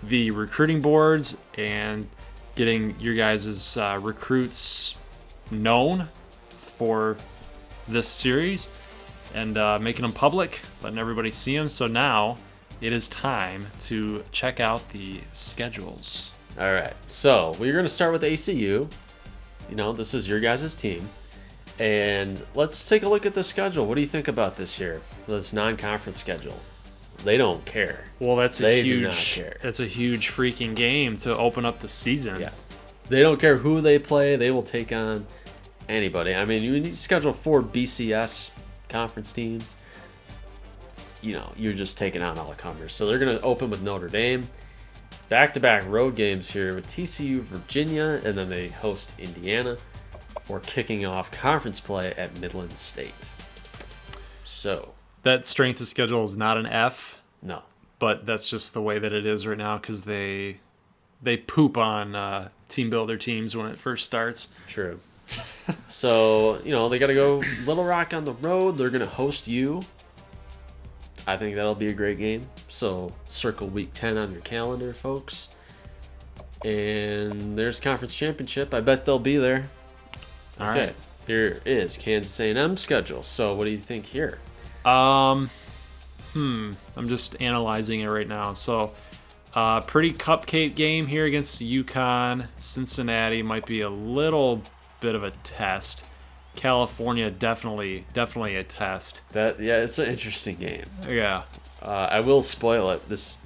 the recruiting boards and getting your guys' recruits known for this series and making them public, letting everybody see them. So now it is time to check out the schedules. All right, so we're going to start with ACU. This is your guys' team. And let's take a look at the schedule. What do you think about this year? This non-conference schedule. They don't care. Well, that's a They huge do not care. That's a huge freaking game to open up the season. Yeah. They don't care who they play. They will take on anybody. I mean, you need to schedule 4 BCS conference teams. You're just taking on all the comers. So they're going to open with Notre Dame. Back-to-back road games here with TCU, Virginia, and then they host Indiana for kicking off conference play at Midland State. So That strength of schedule is not an F, no, but that's just the way that it is right now because they poop on team builder teams when it first starts. true. So, they got to go Little Rock on the road. They're going to host you. I think that'll be a great game. So, circle week 10 on your calendar, folks. And there's conference championship. I bet they'll be there. All okay. right. Here is Kansas A&M schedule. So, what do you think here? I'm just analyzing it right now. So, pretty cupcake game here against UConn. Cincinnati might be a little bit of a test. California definitely a test. It's an interesting game. Yeah. I will spoil it.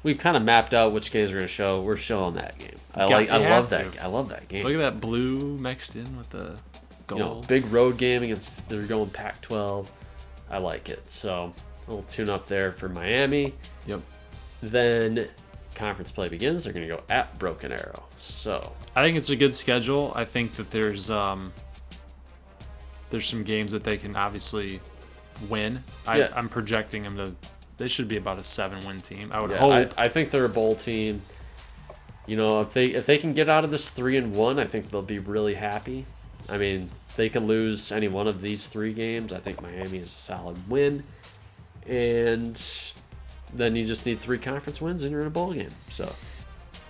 We've kind of mapped out which games we're going to show. We're showing that game. I love that game. Look at that blue mixed in with the gold. Big road game against, they're going Pac-12. I like it. So a little tune up there for Miami. Yep. Then conference play begins. They're going to go at Broken Arrow. So I think it's a good schedule. I think that there's some games that they can obviously win. I'm projecting them to. They should be about a 7-win team. I would hope. I think they're a bowl team. If they can get out of this 3-1, I think they'll be really happy. I mean, they can lose any one of these 3 games. I think Miami is a solid win, and then you just need 3 conference wins and you're in a bowl game. So,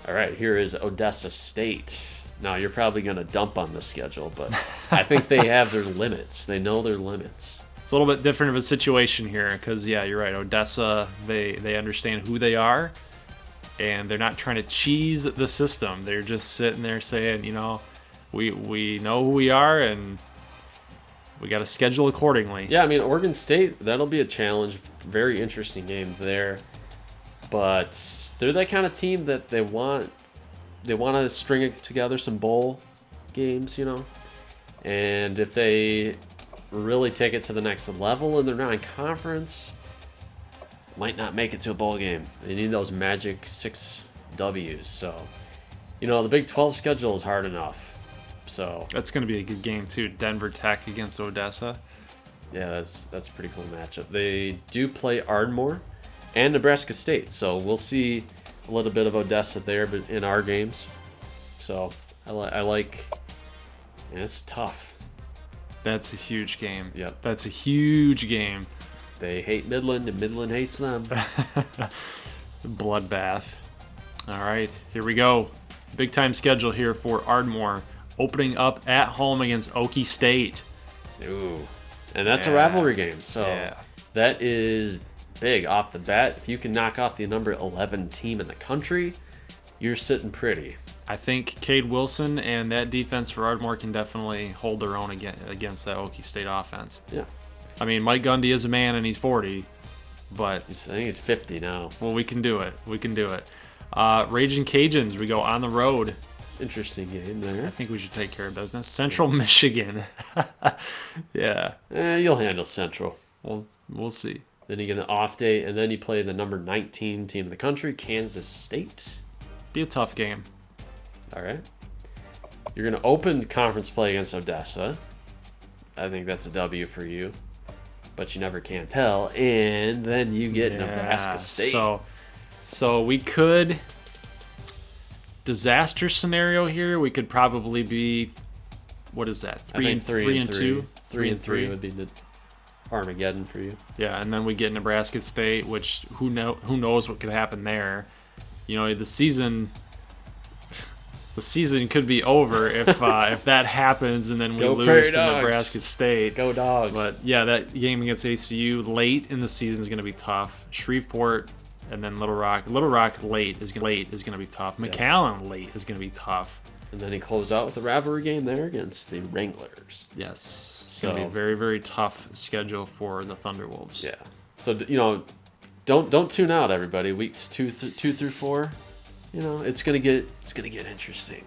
all right, here is Odessa State. Now, you're probably going to dump on this schedule, but I think they have their limits. They know their limits. It's a little bit different of a situation here because, yeah, you're right. Odessa, they understand who they are, and they're not trying to cheese the system. They're just sitting there saying, we know who we are, and we got to schedule accordingly. Yeah, I mean, Oregon State, that'll be a challenge. Very interesting game there. But they're that kind of team that they want to string together some bowl games, And if they really take it to the next level and they're not in conference, might not make it to a bowl game. They need those magic 6 W's. So, the Big 12 schedule is hard enough. So that's going to be a good game too. Denver Tech against Odessa. Yeah, that's a pretty cool matchup. They do play Ardmore and Nebraska State, so we'll see a little bit of Odessa there, but in our games. So I like. And it's tough. That's a huge game. Yep. That's a huge game. They hate Midland, and Midland hates them. Bloodbath. All right, here we go. Big time schedule here for Ardmore. Opening up at home against Okie State. Ooh. And that's a rivalry game. So yeah. That is big off the bat. If you can knock off the number 11 team in the country, you're sitting pretty. I think Cade Wilson and that defense for Ardmore can definitely hold their own against that Okie State offense. Yeah. I mean, Mike Gundy is a man and he's 40, but I think he's 50 now. Well, we can do it. Raging Cajuns, we go on the road. Interesting game there. I think we should take care of business. Central Michigan. Yeah. You'll handle Central. Well, we'll see. Then you get an off day, and then you play the number 19 team in the country, Kansas State. Be a tough game. All right. You're going to open conference play against Odessa. I think that's a W for you, but you never can tell. And then you get Nebraska State. So we could... Disaster scenario here, we could probably be, what is that? 3 and 2. 3 and 3 would be the Armageddon for you. Yeah, and then we get Nebraska State, which who knows what could happen there. The season could be over if that happens, and then we lose to Nebraska State. Go Dogs! But yeah, that game against ACU late in the season is going to be tough. Shreveport. And then Little Rock late is going to be tough. McAllen late is going to be tough. And then he closed out with a rivalry game there against the Wranglers. Yes. It's going to be a very, very tough schedule for the Thunderwolves. Yeah. So, don't tune out, everybody. Weeks 2 through 4, it's going to get interesting.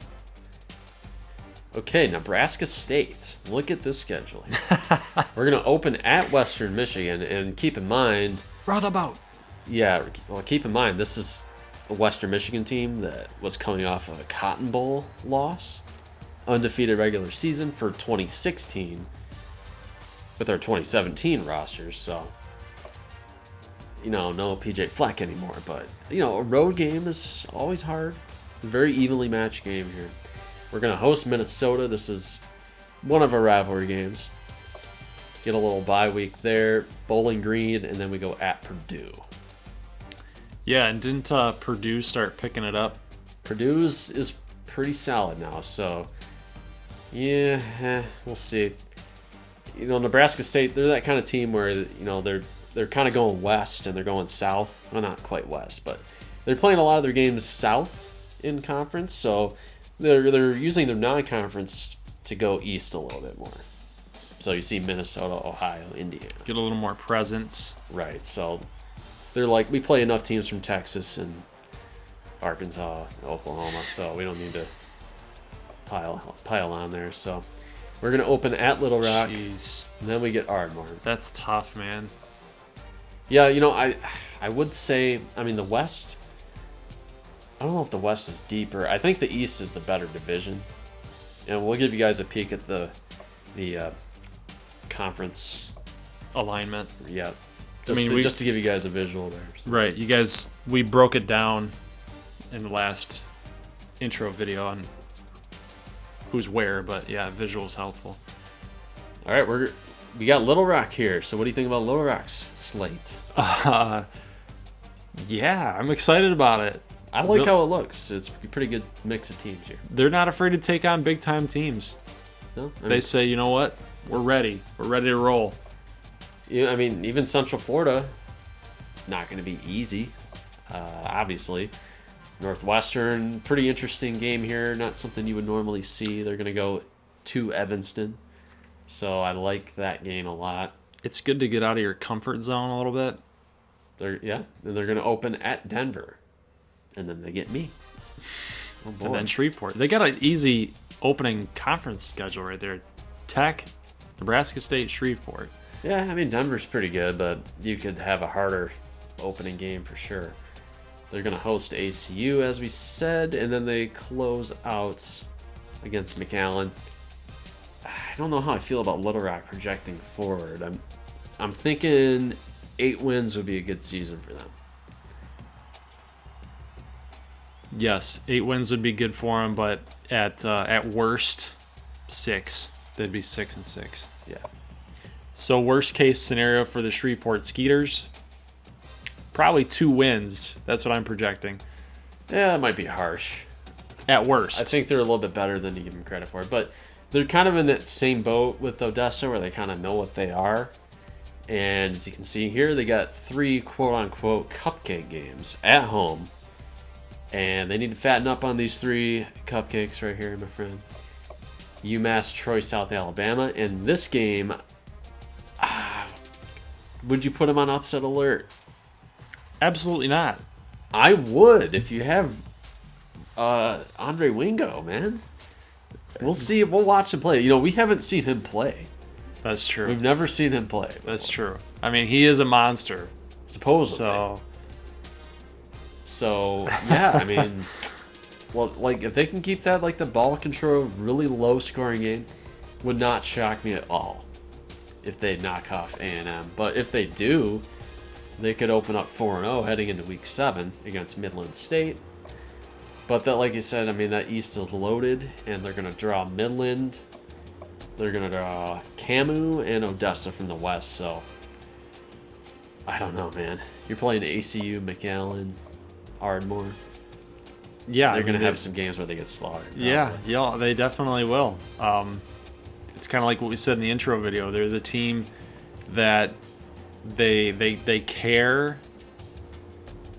Okay, Nebraska State. Look at this schedule here. We're going to open at Western Michigan, and keep in mind... Row the boat. Yeah, well, keep in mind, this is a Western Michigan team that was coming off of a Cotton Bowl loss, undefeated regular season for 2016 with our 2017 rosters. So, no PJ Fleck anymore, but, a road game is always hard. A very evenly matched game here. We're going to host Minnesota. This is one of our rivalry games. Get a little bye week there. Bowling Green, and then we go at Purdue. Yeah, and didn't Purdue start picking it up? Purdue's is pretty solid now, so yeah, we'll see. You know, Nebraska State, they're that kind of team where, you know, they're kind of going west and they're going south. Well, not quite west, but they're playing a lot of their games south in conference, so they're using their non-conference to go east a little bit more. So you see Minnesota, Ohio, Indiana. Get a little more presence. Right, so they're like, we play enough teams from Texas and Arkansas, Oklahoma, so we don't need to pile on there. So we're going to open at Little Rock. Jeez. And then we get Ardmore. That's tough, man. Yeah, you know, I would say, I mean, the West, I don't know if the West is deeper. I think the East is the better division. And we'll give you guys a peek at the conference Alignment. Yeah. Just to give you guys a visual there. So. Right. You guys, we broke it down in the last intro video on who's where, but yeah, visual's helpful. All right, we got Little Rock here. So what do you think about Little Rock's slate? Yeah, I'm excited about it. I like how it looks. It's a pretty good mix of teams here. They're not afraid to take on big time teams. No, they say, you know what? We're ready. We're ready to roll. Yeah, I mean, even Central Florida, not going to be easy, obviously. Northwestern, pretty interesting game here. Not something you would normally see. They're going to go to Evanston. So I like that game a lot. It's good to get out of your comfort zone a little bit. And they're going to open at Denver. And then they get me. Oh, boy. And then Shreveport. They got an easy opening conference schedule right there. Tech, Nebraska State, Shreveport. Yeah, I mean, Denver's pretty good, but you could have a harder opening game for sure. They're going to host ACU, as we said, and then they close out against McAllen. I don't know how I feel about Little Rock projecting forward. I'm thinking 8 wins would be a good season for them. Yes, 8 wins would be good for them, but at worst, 6. They'd be 6-6. Yeah. So worst case scenario for the Shreveport Skeeters, probably 2 wins. That's what I'm projecting. Yeah, that might be harsh. At worst. I think they're a little bit better than you give them credit for. But they're kind of in that same boat with Odessa where they kind of know what they are. And as you can see here, they got 3 quote-unquote cupcake games at home. And they need to fatten up on these 3 cupcakes right here, my friend. UMass, Troy, South Alabama. And this game, would you put them on upset alert? Absolutely not. I would if you have Andre Wingo, man. We'll see. We'll watch him play. You know, we haven't seen him play. That's true. We've never seen him play. That's true. I mean, he is a monster. Supposedly. So yeah, I mean, well, like if they can keep that like the ball control, really low scoring game, would not shock me at all if they knock off A&M. But if they do, they could open up 4-0 heading into Week 7 against Midland State. But that, like you said, I mean, that East is loaded, and they're going to draw Midland. They're going to draw Camu and Odessa from the West. So I don't know, man. You're playing ACU, McAllen, Ardmore. Yeah, they're going to have some games where they get slaughtered. Probably. Yeah, they definitely will. It's kind of like what we said in the intro video. They're the team that they care.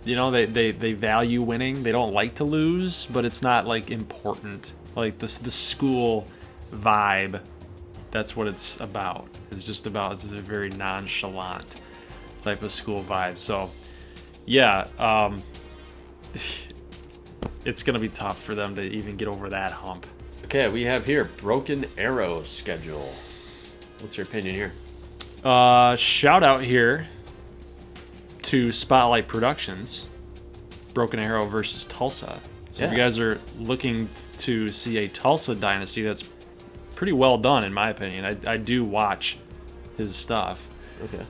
You know, they value winning. They don't like to lose, but it's not like important. Like the school vibe, that's what it's about. It's just about, it's a very nonchalant type of school vibe. So yeah, it's gonna be tough for them to even get over that hump. Okay, we have here Broken Arrow schedule. What's your opinion here? Shout out here to Spotlight Productions, Broken Arrow versus Tulsa. So if you guys are looking to see a Tulsa dynasty, that's pretty well done in my opinion. I do watch his stuff. Okay.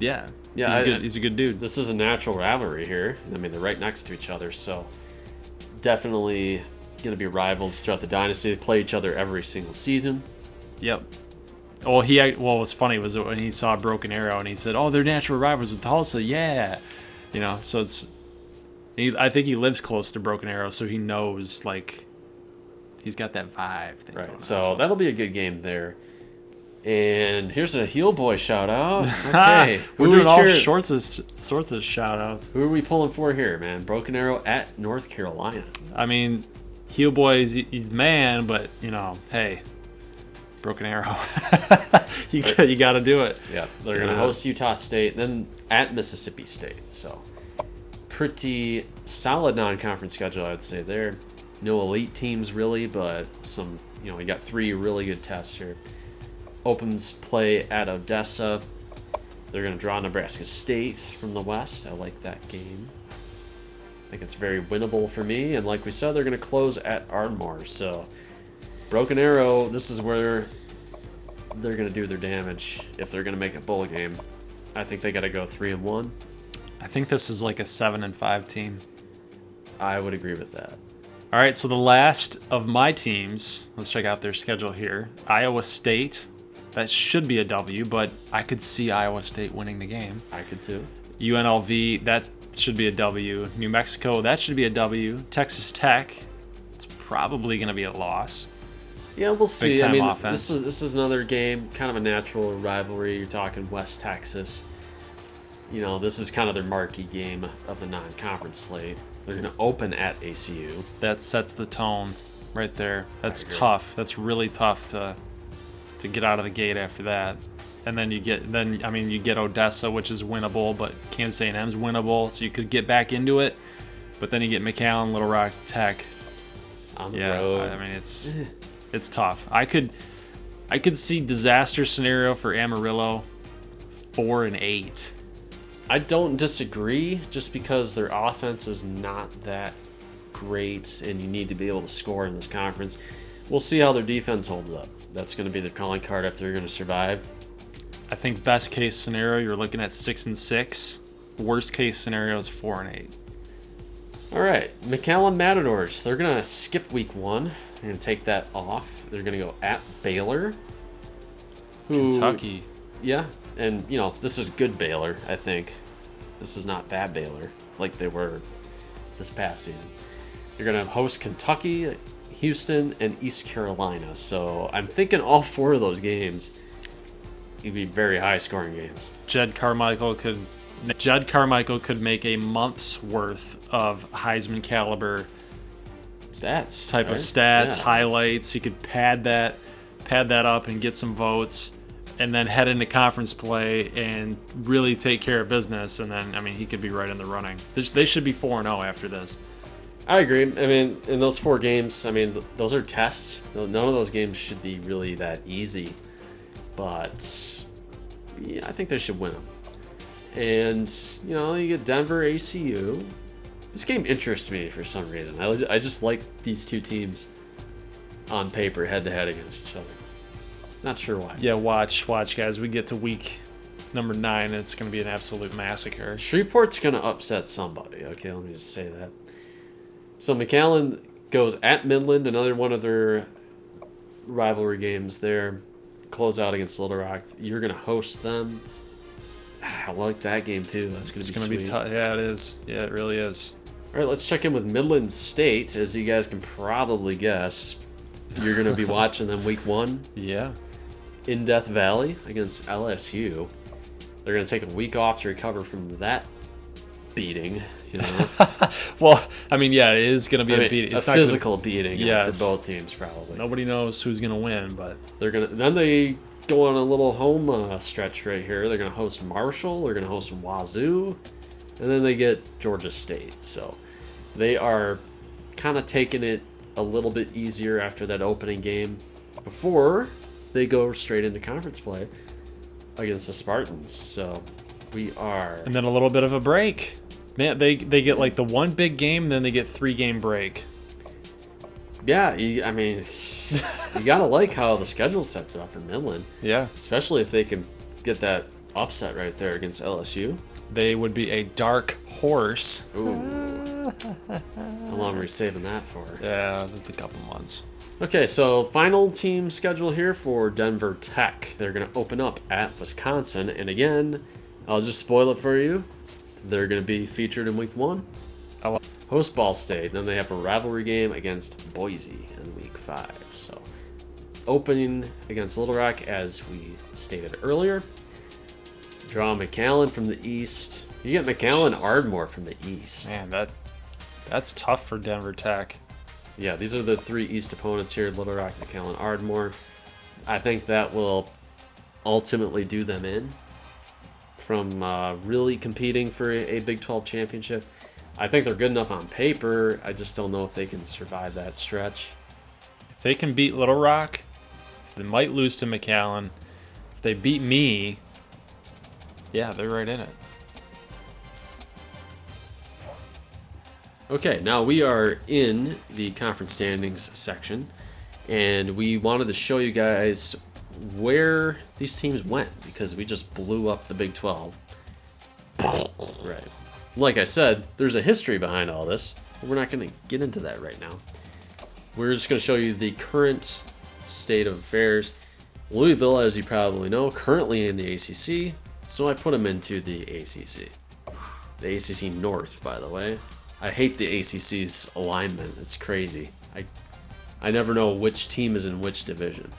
Yeah. He's a good dude. This is a natural rivalry here. I mean, they're right next to each other, so definitely going to be rivals throughout the dynasty. They play each other every single season. Yep. Well, what was funny was when he saw Broken Arrow and he said, "Oh, they're natural rivals with Tulsa." Yeah, so I think he lives close to Broken Arrow, so he knows, like, he's got that vibe thing going on, so that'll be a good game there. And here's a heel boy shout out. Okay, we're doing all sorts of shout outs. Who are we pulling for here, man? Broken Arrow at North Carolina. I mean, heel boy, he's man, but hey, Broken Arrow, you got to do it. Yeah, they're gonna host Utah State, then at Mississippi State. So pretty solid non-conference schedule, I'd say there. No elite teams really, but some. We got 3 really good tests here. Opens play at Odessa. They're going to draw Nebraska State from the West. I like that game. I think it's very winnable for me. And like we said, they're going to close at Ardmore. So Broken Arrow, this is where they're going to do their damage if they're going to make a bowl game. I think they got to go 3-1. I think this is like a 7-5 team. I would agree with that. All right, so the last of my teams, let's check out their schedule here. Iowa State. That should be a W, but I could see Iowa State winning the game. I could too. UNLV, that should be a W. New Mexico, that should be a W. Texas Tech, it's probably going to be a loss. Yeah, we'll see. Big time I mean, offense. This is another game, kind of a natural rivalry. You're talking West Texas. This is kind of their marquee game of the non-conference slate. They're going to open at ACU. That sets the tone right there. That's tough. That's really tough to get out of the gate after that. And then you get Odessa, which is winnable, but Kansas A&M's winnable, so you could get back into it. But then you get McAllen, Little Rock, Tech on the road. I mean, it's tough. I could see disaster scenario for Amarillo, 4-8. I don't disagree, just because their offense is not that great, and you need to be able to score in this conference. We'll see how their defense holds up. That's going to be the calling card if they're going to survive. I think best case scenario, you're looking at 6-6. Worst case scenario is 4-8. All right, McAllen Matadors. They're going to skip week 1 and take that off. They're going to go at Baylor. Kentucky. Yeah, and this is good Baylor, I think. This is not bad Baylor like they were this past season. You're going to host Kentucky, Houston, and East Carolina. So I'm thinking all 4 of those games would be very high-scoring games. Jed Carmichael could make a month's worth of Heisman caliber stats, type of stats, highlights. He could pad that up and get some votes, and then head into conference play and really take care of business. And then, he could be right in the running. They should be 4-0 after this. I agree. In those 4 games, those are tests. None of those games should be really that easy. But, yeah, I think they should win them. And, you get Denver, ACU. This game interests me for some reason. I just like these 2 teams on paper, head-to-head against each other. Not sure why. Yeah, watch, guys. We get to week number 9, and it's going to be an absolute massacre. Shreveport's going to upset somebody. Okay, let me just say that. So McAllen goes at Midland, another one of their rivalry games there. Close out against Little Rock. You're going to host them. I like that game too. That's going to be tough. Yeah, it is. Yeah, it really is. All right, let's check in with Midland State. As you guys can probably guess, you're going to be watching them week 1. Yeah. In Death Valley against LSU. They're going to take a week off to recover from that beating. Well, yeah, it is going to be a beating. It's a physical beating for both teams, probably. Nobody knows who's going to win, but then they go on a little home stretch right here. They're going to host Marshall. They're going to host Wazoo, and then they get Georgia State. So they are kind of taking it a little bit easier after that opening game before they go straight into conference play against the Spartans. So we are, and then a little bit of a break. Man, they get like the one big game, and then they get 3-game break. Yeah, you gotta like how the schedule sets it up for Midland. Yeah, especially if they can get that upset right there against LSU. They would be a dark horse. Ooh. How long are we saving that for? Yeah, just a couple months. Okay, so final team schedule here for Denver Tech. They're going to open up at Wisconsin. And again, I'll just spoil it for you. They're going to be featured in week 1. Host Ball State. Then they have a rivalry game against Boise in week 5. So opening against Little Rock, as we stated earlier. Draw McAllen from the east. You get McAllen Ardmore from the east. Man, that's tough for Denver Tech. Yeah, these are the 3 East opponents here: Little Rock, McAllen, Ardmore. I think that will ultimately do them in from really competing for a Big 12 championship. I think they're good enough on paper. I just don't know if they can survive that stretch. If they can beat Little Rock, they might lose to McAllen. If they beat me, yeah, they're right in it. Okay, now we are in the conference standings section, and we wanted to show you guys where these teams went because we just blew up the Big 12. Right. Like I said, there's a history behind all this. But we're not going to get into that right now. We're just going to show you the current state of affairs. Louisville, as you probably know, currently in the ACC, so I put them into the ACC. The ACC North, by the way. I hate the ACC's alignment. It's crazy. I never know which team is in which division.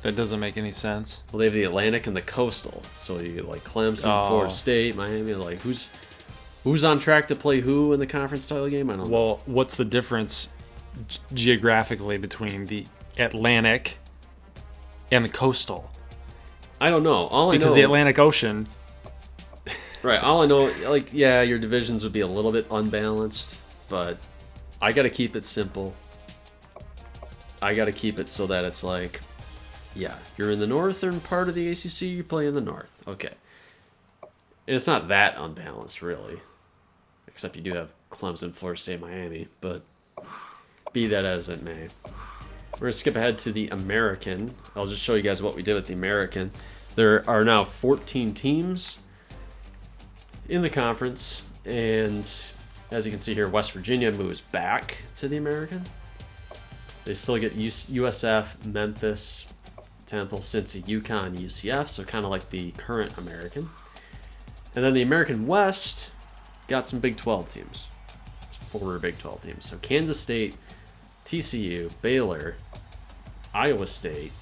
That doesn't make any sense. Well, they have the Atlantic and the Coastal. So you get like Clemson, Florida State, Miami. Like who's on track to play who in the conference title game? I don't know. Well, what's the difference geographically between the Atlantic and the Coastal? I don't know. Because the Atlantic Ocean. Right. All I know, like, yeah, your divisions would be a little bit unbalanced, but I got to keep it simple. I got to keep it so that it's like, yeah, you're in the northern part of the ACC, you play in the north. Okay. And it's not that unbalanced, really. Except you do have Clemson, Florida State, Miami, but be that as it may. We're going to skip ahead to the American. I'll just show you guys what we did with the American. There are now 14 teams in the conference, and as you can see here, West Virginia moves back to the American. They still get USF, Memphis, Temple, Cincy, UConn, UCF, so kind of like the current American. And then the American West got some Big 12 teams, former Big 12 teams. So Kansas State, TCU, Baylor, Iowa State,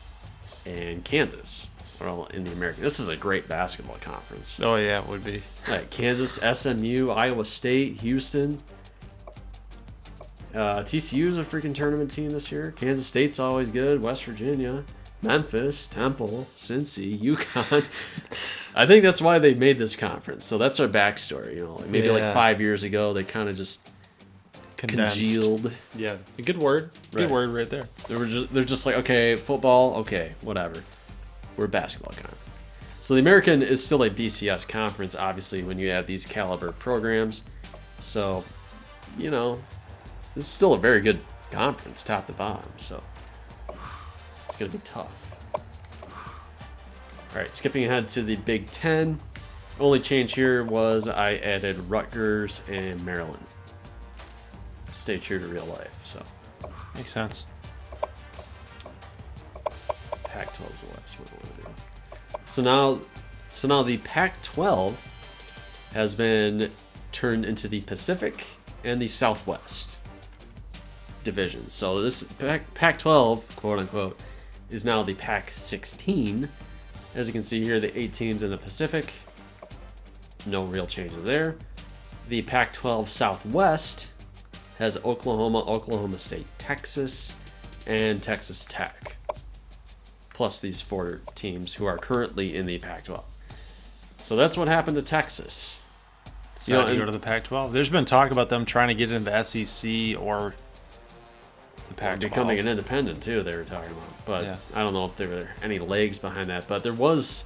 and Kansas are all in the American. This is a great basketball conference. Oh, yeah, it would be. Like Kansas, SMU, Iowa State, Houston. TCU is a freaking tournament team this year. Kansas State's always good. West Virginia, Memphis, Temple, Cincy, UConn. I think that's why they made this conference. So that's our backstory. You know, like maybe like 5 years ago, they kind of just congealed. Yeah, a good word. Good word right there. They're just like, okay, football, okay, whatever. We're a basketball conference. So the American is still a BCS conference, obviously, when you have these caliber programs. So, you know, this is still a very good conference, top to bottom. So it's going to be tough. All right, skipping ahead to the Big Ten. Only change here was I added Rutgers and Maryland. Stay true to real life. So makes sense. Pac-12 is the last one I want to do. So now the Pac-12 has been turned into the Pacific and the Southwest divisions. So this Pac-12, quote unquote, is now the Pac-16. As you can see here, the 8 teams in the Pacific. No real changes there. The Pac-12 Southwest has Oklahoma, Oklahoma State, Texas, and Texas Tech. Plus these 4 teams who are currently in the Pac-12. So that's what happened to Texas. So you go to the Pac-12. There's been talk about them trying to get into the SEC or the Pac-12. Becoming an independent too, they were talking about. But yeah. I don't know if there were any legs behind that. But there was,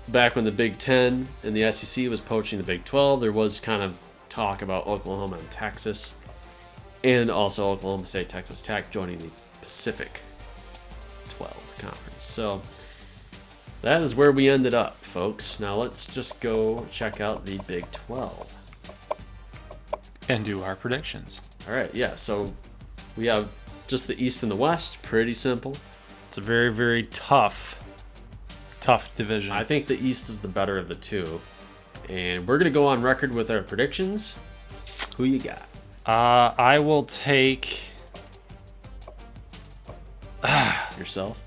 back when the Big Ten and the SEC was poaching the Big 12, there was kind of talk about Oklahoma and Texas. And also Oklahoma State, Texas Tech joining the Pacific 12 conference. So that is where we ended up, folks. Now let's just go check out the Big 12. And do our predictions. All right, yeah. So we have just the East and the West. Pretty simple. It's a very, very tough division. I think the East is the better of the two. And we're going to go on record with our predictions. Who you got? I will take Yourself?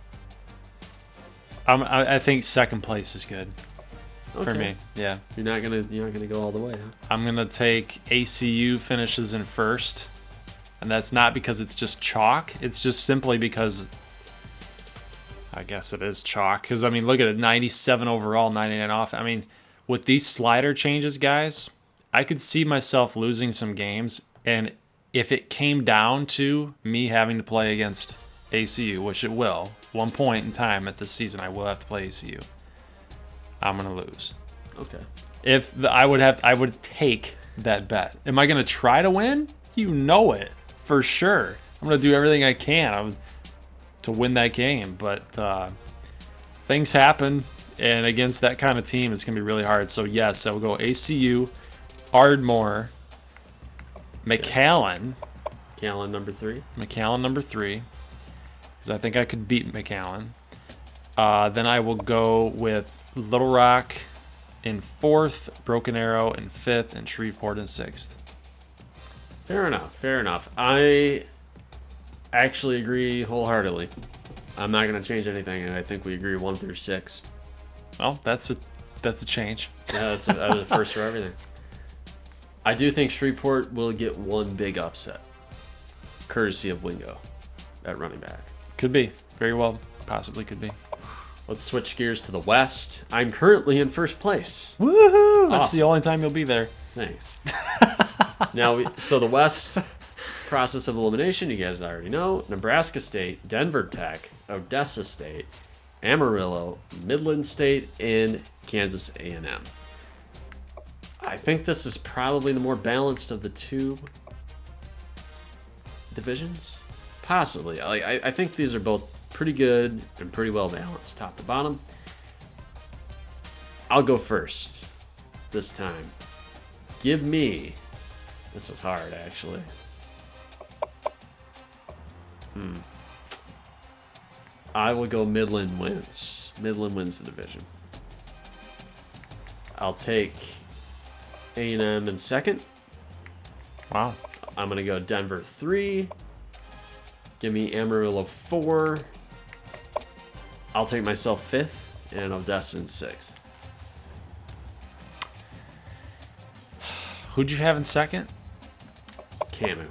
I think second place is good for me. Yeah. You're not gonna go all the way, huh? I'm gonna take ACU finishes in first, and that's not because it's just chalk. It's just simply because I guess it is chalk. Because I mean, look at it, 97 overall, 99 off. I mean, with these slider changes, guys, I could see myself losing some games, and if it came down to me having to play against ACU, which it will, one point in time at this season, I will have to play ACU. I'm gonna lose. Okay. I would take that bet. Am I gonna try to win? You know it for sure. I'm gonna do everything I can to win that game, but things happen, and against that kind of team, it's gonna be really hard. So yes, I will go ACU, Ardmore, McAllen. McAllen number 3. McAllen number 3, because I think I could beat McAllen. Then I will go with Little Rock in 4th, Broken Arrow in 5th, and Shreveport in 6th. Fair enough. I actually agree wholeheartedly. I'm not going to change anything, and I think we agree 1 through 6. Well, that's a change. Yeah, that's a first for everything. I do think Shreveport will get one big upset, courtesy of Wingo at running back. Could be. Very well. Possibly could be. Let's switch gears to the West. I'm currently in first place. Woohoo! That's Awesome. the only time you'll be there. Thanks. So the West process of elimination, you guys already know. Nebraska State, Denver Tech, Odessa State, Amarillo, Midland State, and Kansas A&M. I think this is probably the more balanced of the two divisions. Possibly. I think these are both pretty good and pretty well balanced, top to bottom. I'll go first this time. Give me... This is hard, actually. I will go Midland wins. Midland wins the division. I'll take A&M in second. Wow. I'm going to go Denver 3. Give me Amarillo 4. I'll take myself 5th. And Odessa in 6th. Who'd you have in second? Camu.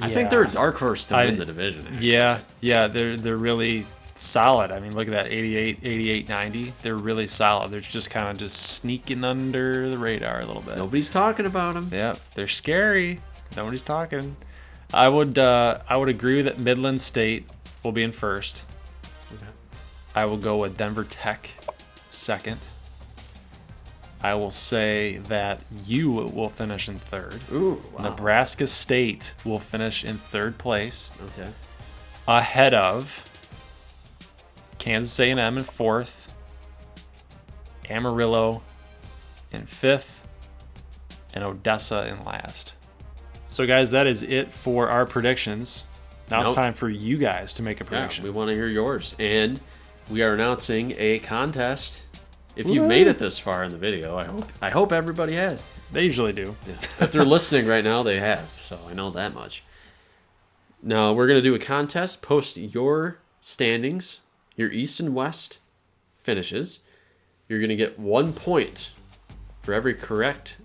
I think they're a dark horse to win the division. Actually. Yeah, they're really solid. I mean, look at that 88, 90. They're really solid. They're just kind of just sneaking under the radar a little bit. Nobody's talking about them. Yeah, they're scary. Nobody's talking. I would agree that Midland State will be in first. Okay. I will go with Denver Tech second. I will say that you will finish in third. Ooh, wow. Nebraska State will finish in third place. Okay. Ahead of Kansas A&M in fourth, Amarillo in fifth, and Odessa in last. So, guys, that is it for our predictions. Now it's time for you guys to make a prediction. Yeah, we want to hear yours. And we are announcing a contest. If you made it this far in the video, I hope everybody has. They usually do. Yeah. If they're listening right now, they have. So I know that much. Now, we're going to do a contest. Post your standings, your East and West finishes. You're going to get 1 point for every correct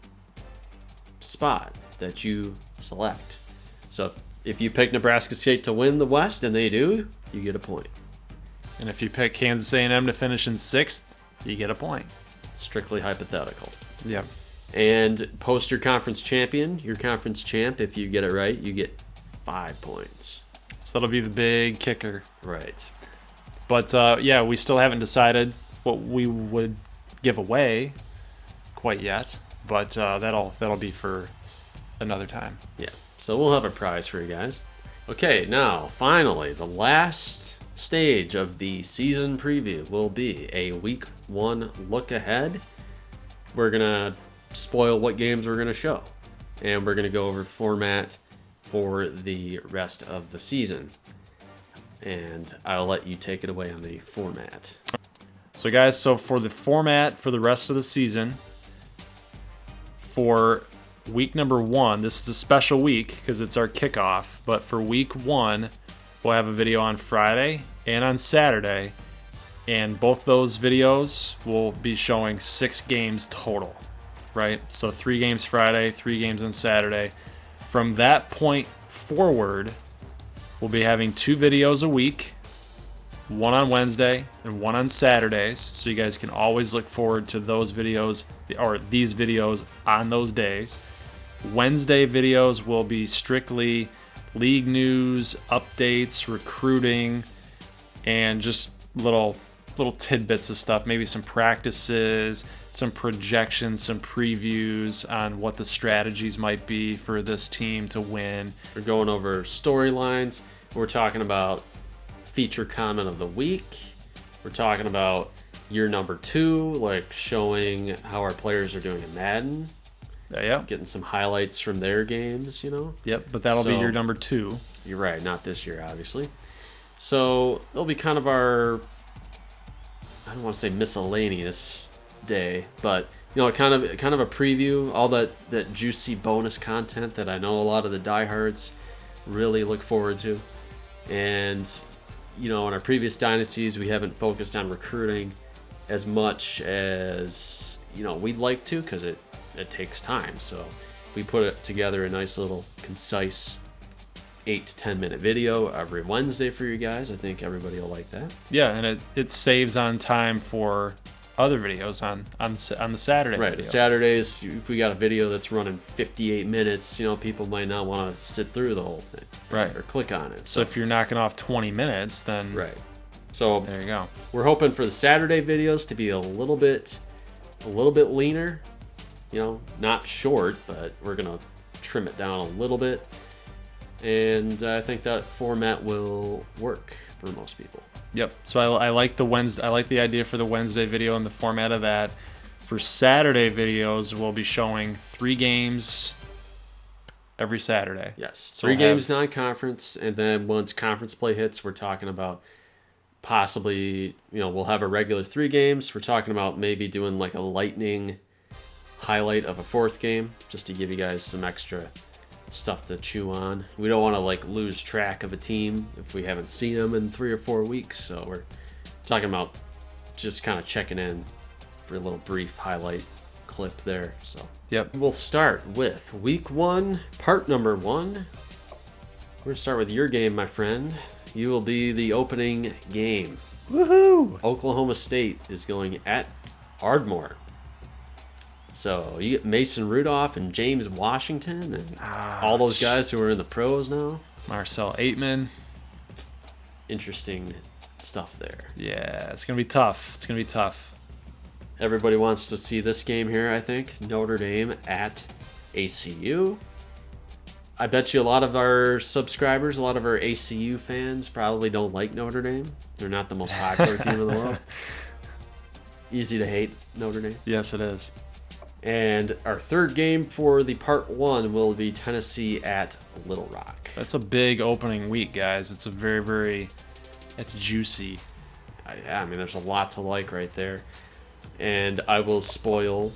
spot that you select. So if you pick Nebraska State to win the West, and they do, you get a point. And if you pick Kansas A&M to finish in sixth, you get a point. Strictly hypothetical. Yeah. And post your conference champion, your conference champ. If you get it right, you get 5 points. So that'll be the big kicker. Right. But, yeah, we still haven't decided what we would give away quite yet. But that'll be for another time. Yeah. So we'll have a prize for you guys. Okay, now, finally, the last stage of the season preview will be a week 1 look ahead. We're going to spoil what games we're going to show. And we're going to go over format for the rest of the season. And I'll let you take it away on the format. So guys, so for the format for the rest of the season, for week number 1, this is a special week because it's our kickoff, but for week 1, we'll have a video on Friday and on Saturday, and both those videos will be showing 6 games total, right? So 3 games Friday, 3 games on Saturday. From that point forward, we'll be having 2 videos a week, one on Wednesday and one on Saturdays, so you guys can always look forward to those videos or these videos on those days. Wednesday videos will be strictly league news, updates, recruiting, and just little tidbits of stuff, maybe some practices, some projections, some previews on what the strategies might be for this team to win. We're going over storylines. We're talking about feature comment of the week. We're talking about year number 2, like showing how our players are doing in Madden. Yeah. Getting some highlights from their games, you know? Yep, but that'll be year number 2. You're right, not this year, obviously. So it'll be kind of our, I don't want to say miscellaneous day, but you know, kind of a preview, all that juicy bonus content that I know a lot of the diehards really look forward to. And you know, in our previous dynasties, we haven't focused on recruiting as much as, you know, we'd like to, because it takes time. So we put it together a nice little concise 8 to 10 minute video every Wednesday for you guys. I think everybody will like that. Yeah, and it saves on time for other videos on the Saturday right video. Saturdays, if we got a video that's running 58 minutes, you know, people might not want to sit through the whole thing, right, or click on it. So if you're knocking off 20 minutes, then right, so there you go. We're hoping for the Saturday videos to be a little bit leaner, you know, not short, but we're gonna trim it down a little bit, and I think that format will work for most people. Yep. So I like the Wednesday. I like the idea for the Wednesday video and the format of that. For Saturday videos, we'll be showing 3 games every Saturday. Yes, so 3 games non-conference, and then once conference play hits, we're talking about possibly, you know, we'll have a regular 3 games. We're talking about maybe doing like a lightning highlight of a 4th game, just to give you guys some extra stuff to chew on. We don't want to like lose track of a team if we haven't seen them in 3 or 4 weeks, so we're talking about just kind of checking in for a little brief highlight clip there. So yep, we'll start with week 1, part number 1. We're gonna start with your game, my friend. You will be the opening game. Woohoo! Oklahoma State is going at Ardmore. So you get Mason Rudolph and James Washington and all those guys who are in the pros now. Marcel Aitman. Interesting stuff there. Yeah, it's going to be tough. It's going to be tough. Everybody wants to see this game here, I think. Notre Dame at ACU. I bet you a lot of our subscribers, a lot of our ACU fans probably don't like Notre Dame. They're not the most popular team in the world. Easy to hate Notre Dame. Yes, it is. And our 3rd game for the part 1 will be Tennessee at Little Rock. That's a big opening week, guys. It's a it's juicy. I mean, there's a lot to like right there. And I will spoil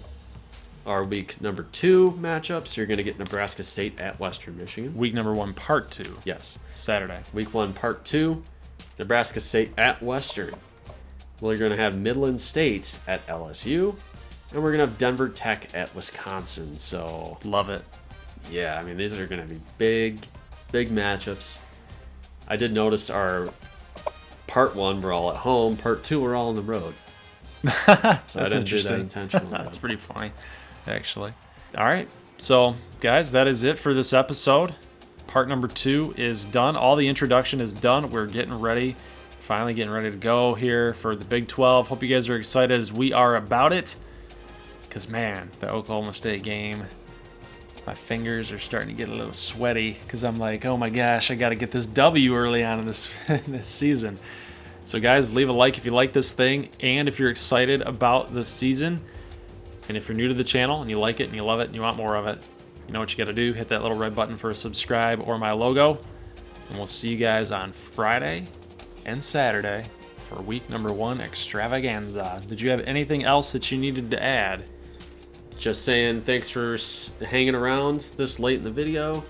our week number 2 matchups. You're going to get Nebraska State at Western Michigan. Week number 1, part 2. Yes. Saturday. Week 1, part 2, Nebraska State at Western. We're going to have Midland State at LSU. And we're going to have Denver Tech at Wisconsin. So, love it. Yeah, I mean, these are going to be big matchups. I did notice our part 1, we're all at home. Part 2, we're all on the road. That's I didn't interesting. do that intentionally. That's pretty funny, actually. All right. So, guys, that is it for this episode. Part number 2 is done. All the introduction is done. We're getting ready. Finally getting ready to go here for the Big 12. Hope you guys are excited as we are about it. Because, man, the Oklahoma State game, my fingers are starting to get a little sweaty because I'm like, oh my gosh, I got to get this W early on in this season. So, guys, leave a like if you like this thing. And if you're excited about this season, And if you're new to the channel and you like it and you love it and you want more of it, you know what you got to do. Hit that little red button for a subscribe or my logo. And we'll see you guys on Friday and Saturday for week number 1 extravaganza. Did you have anything else that you needed to add? Just saying thanks for hanging around this late in the video.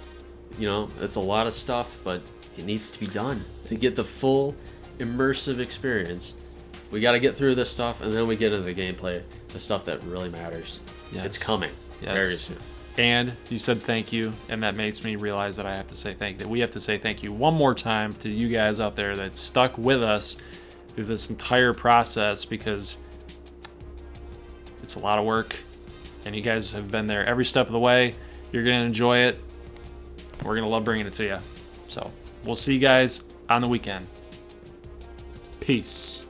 You know, it's a lot of stuff, but it needs to be done to get the full immersive experience. We got to get through this stuff, and then we get into the gameplay, the stuff that really matters. Yes. It's coming very soon. And you said thank you, and that makes me realize that I have to say thank you. That we have to say thank you one more time to you guys out there that stuck with us through this entire process, because it's a lot of work, and you guys have been there every step of the way. You're going to enjoy it. We're going to love bringing it to you. So we'll see you guys on the weekend. Peace.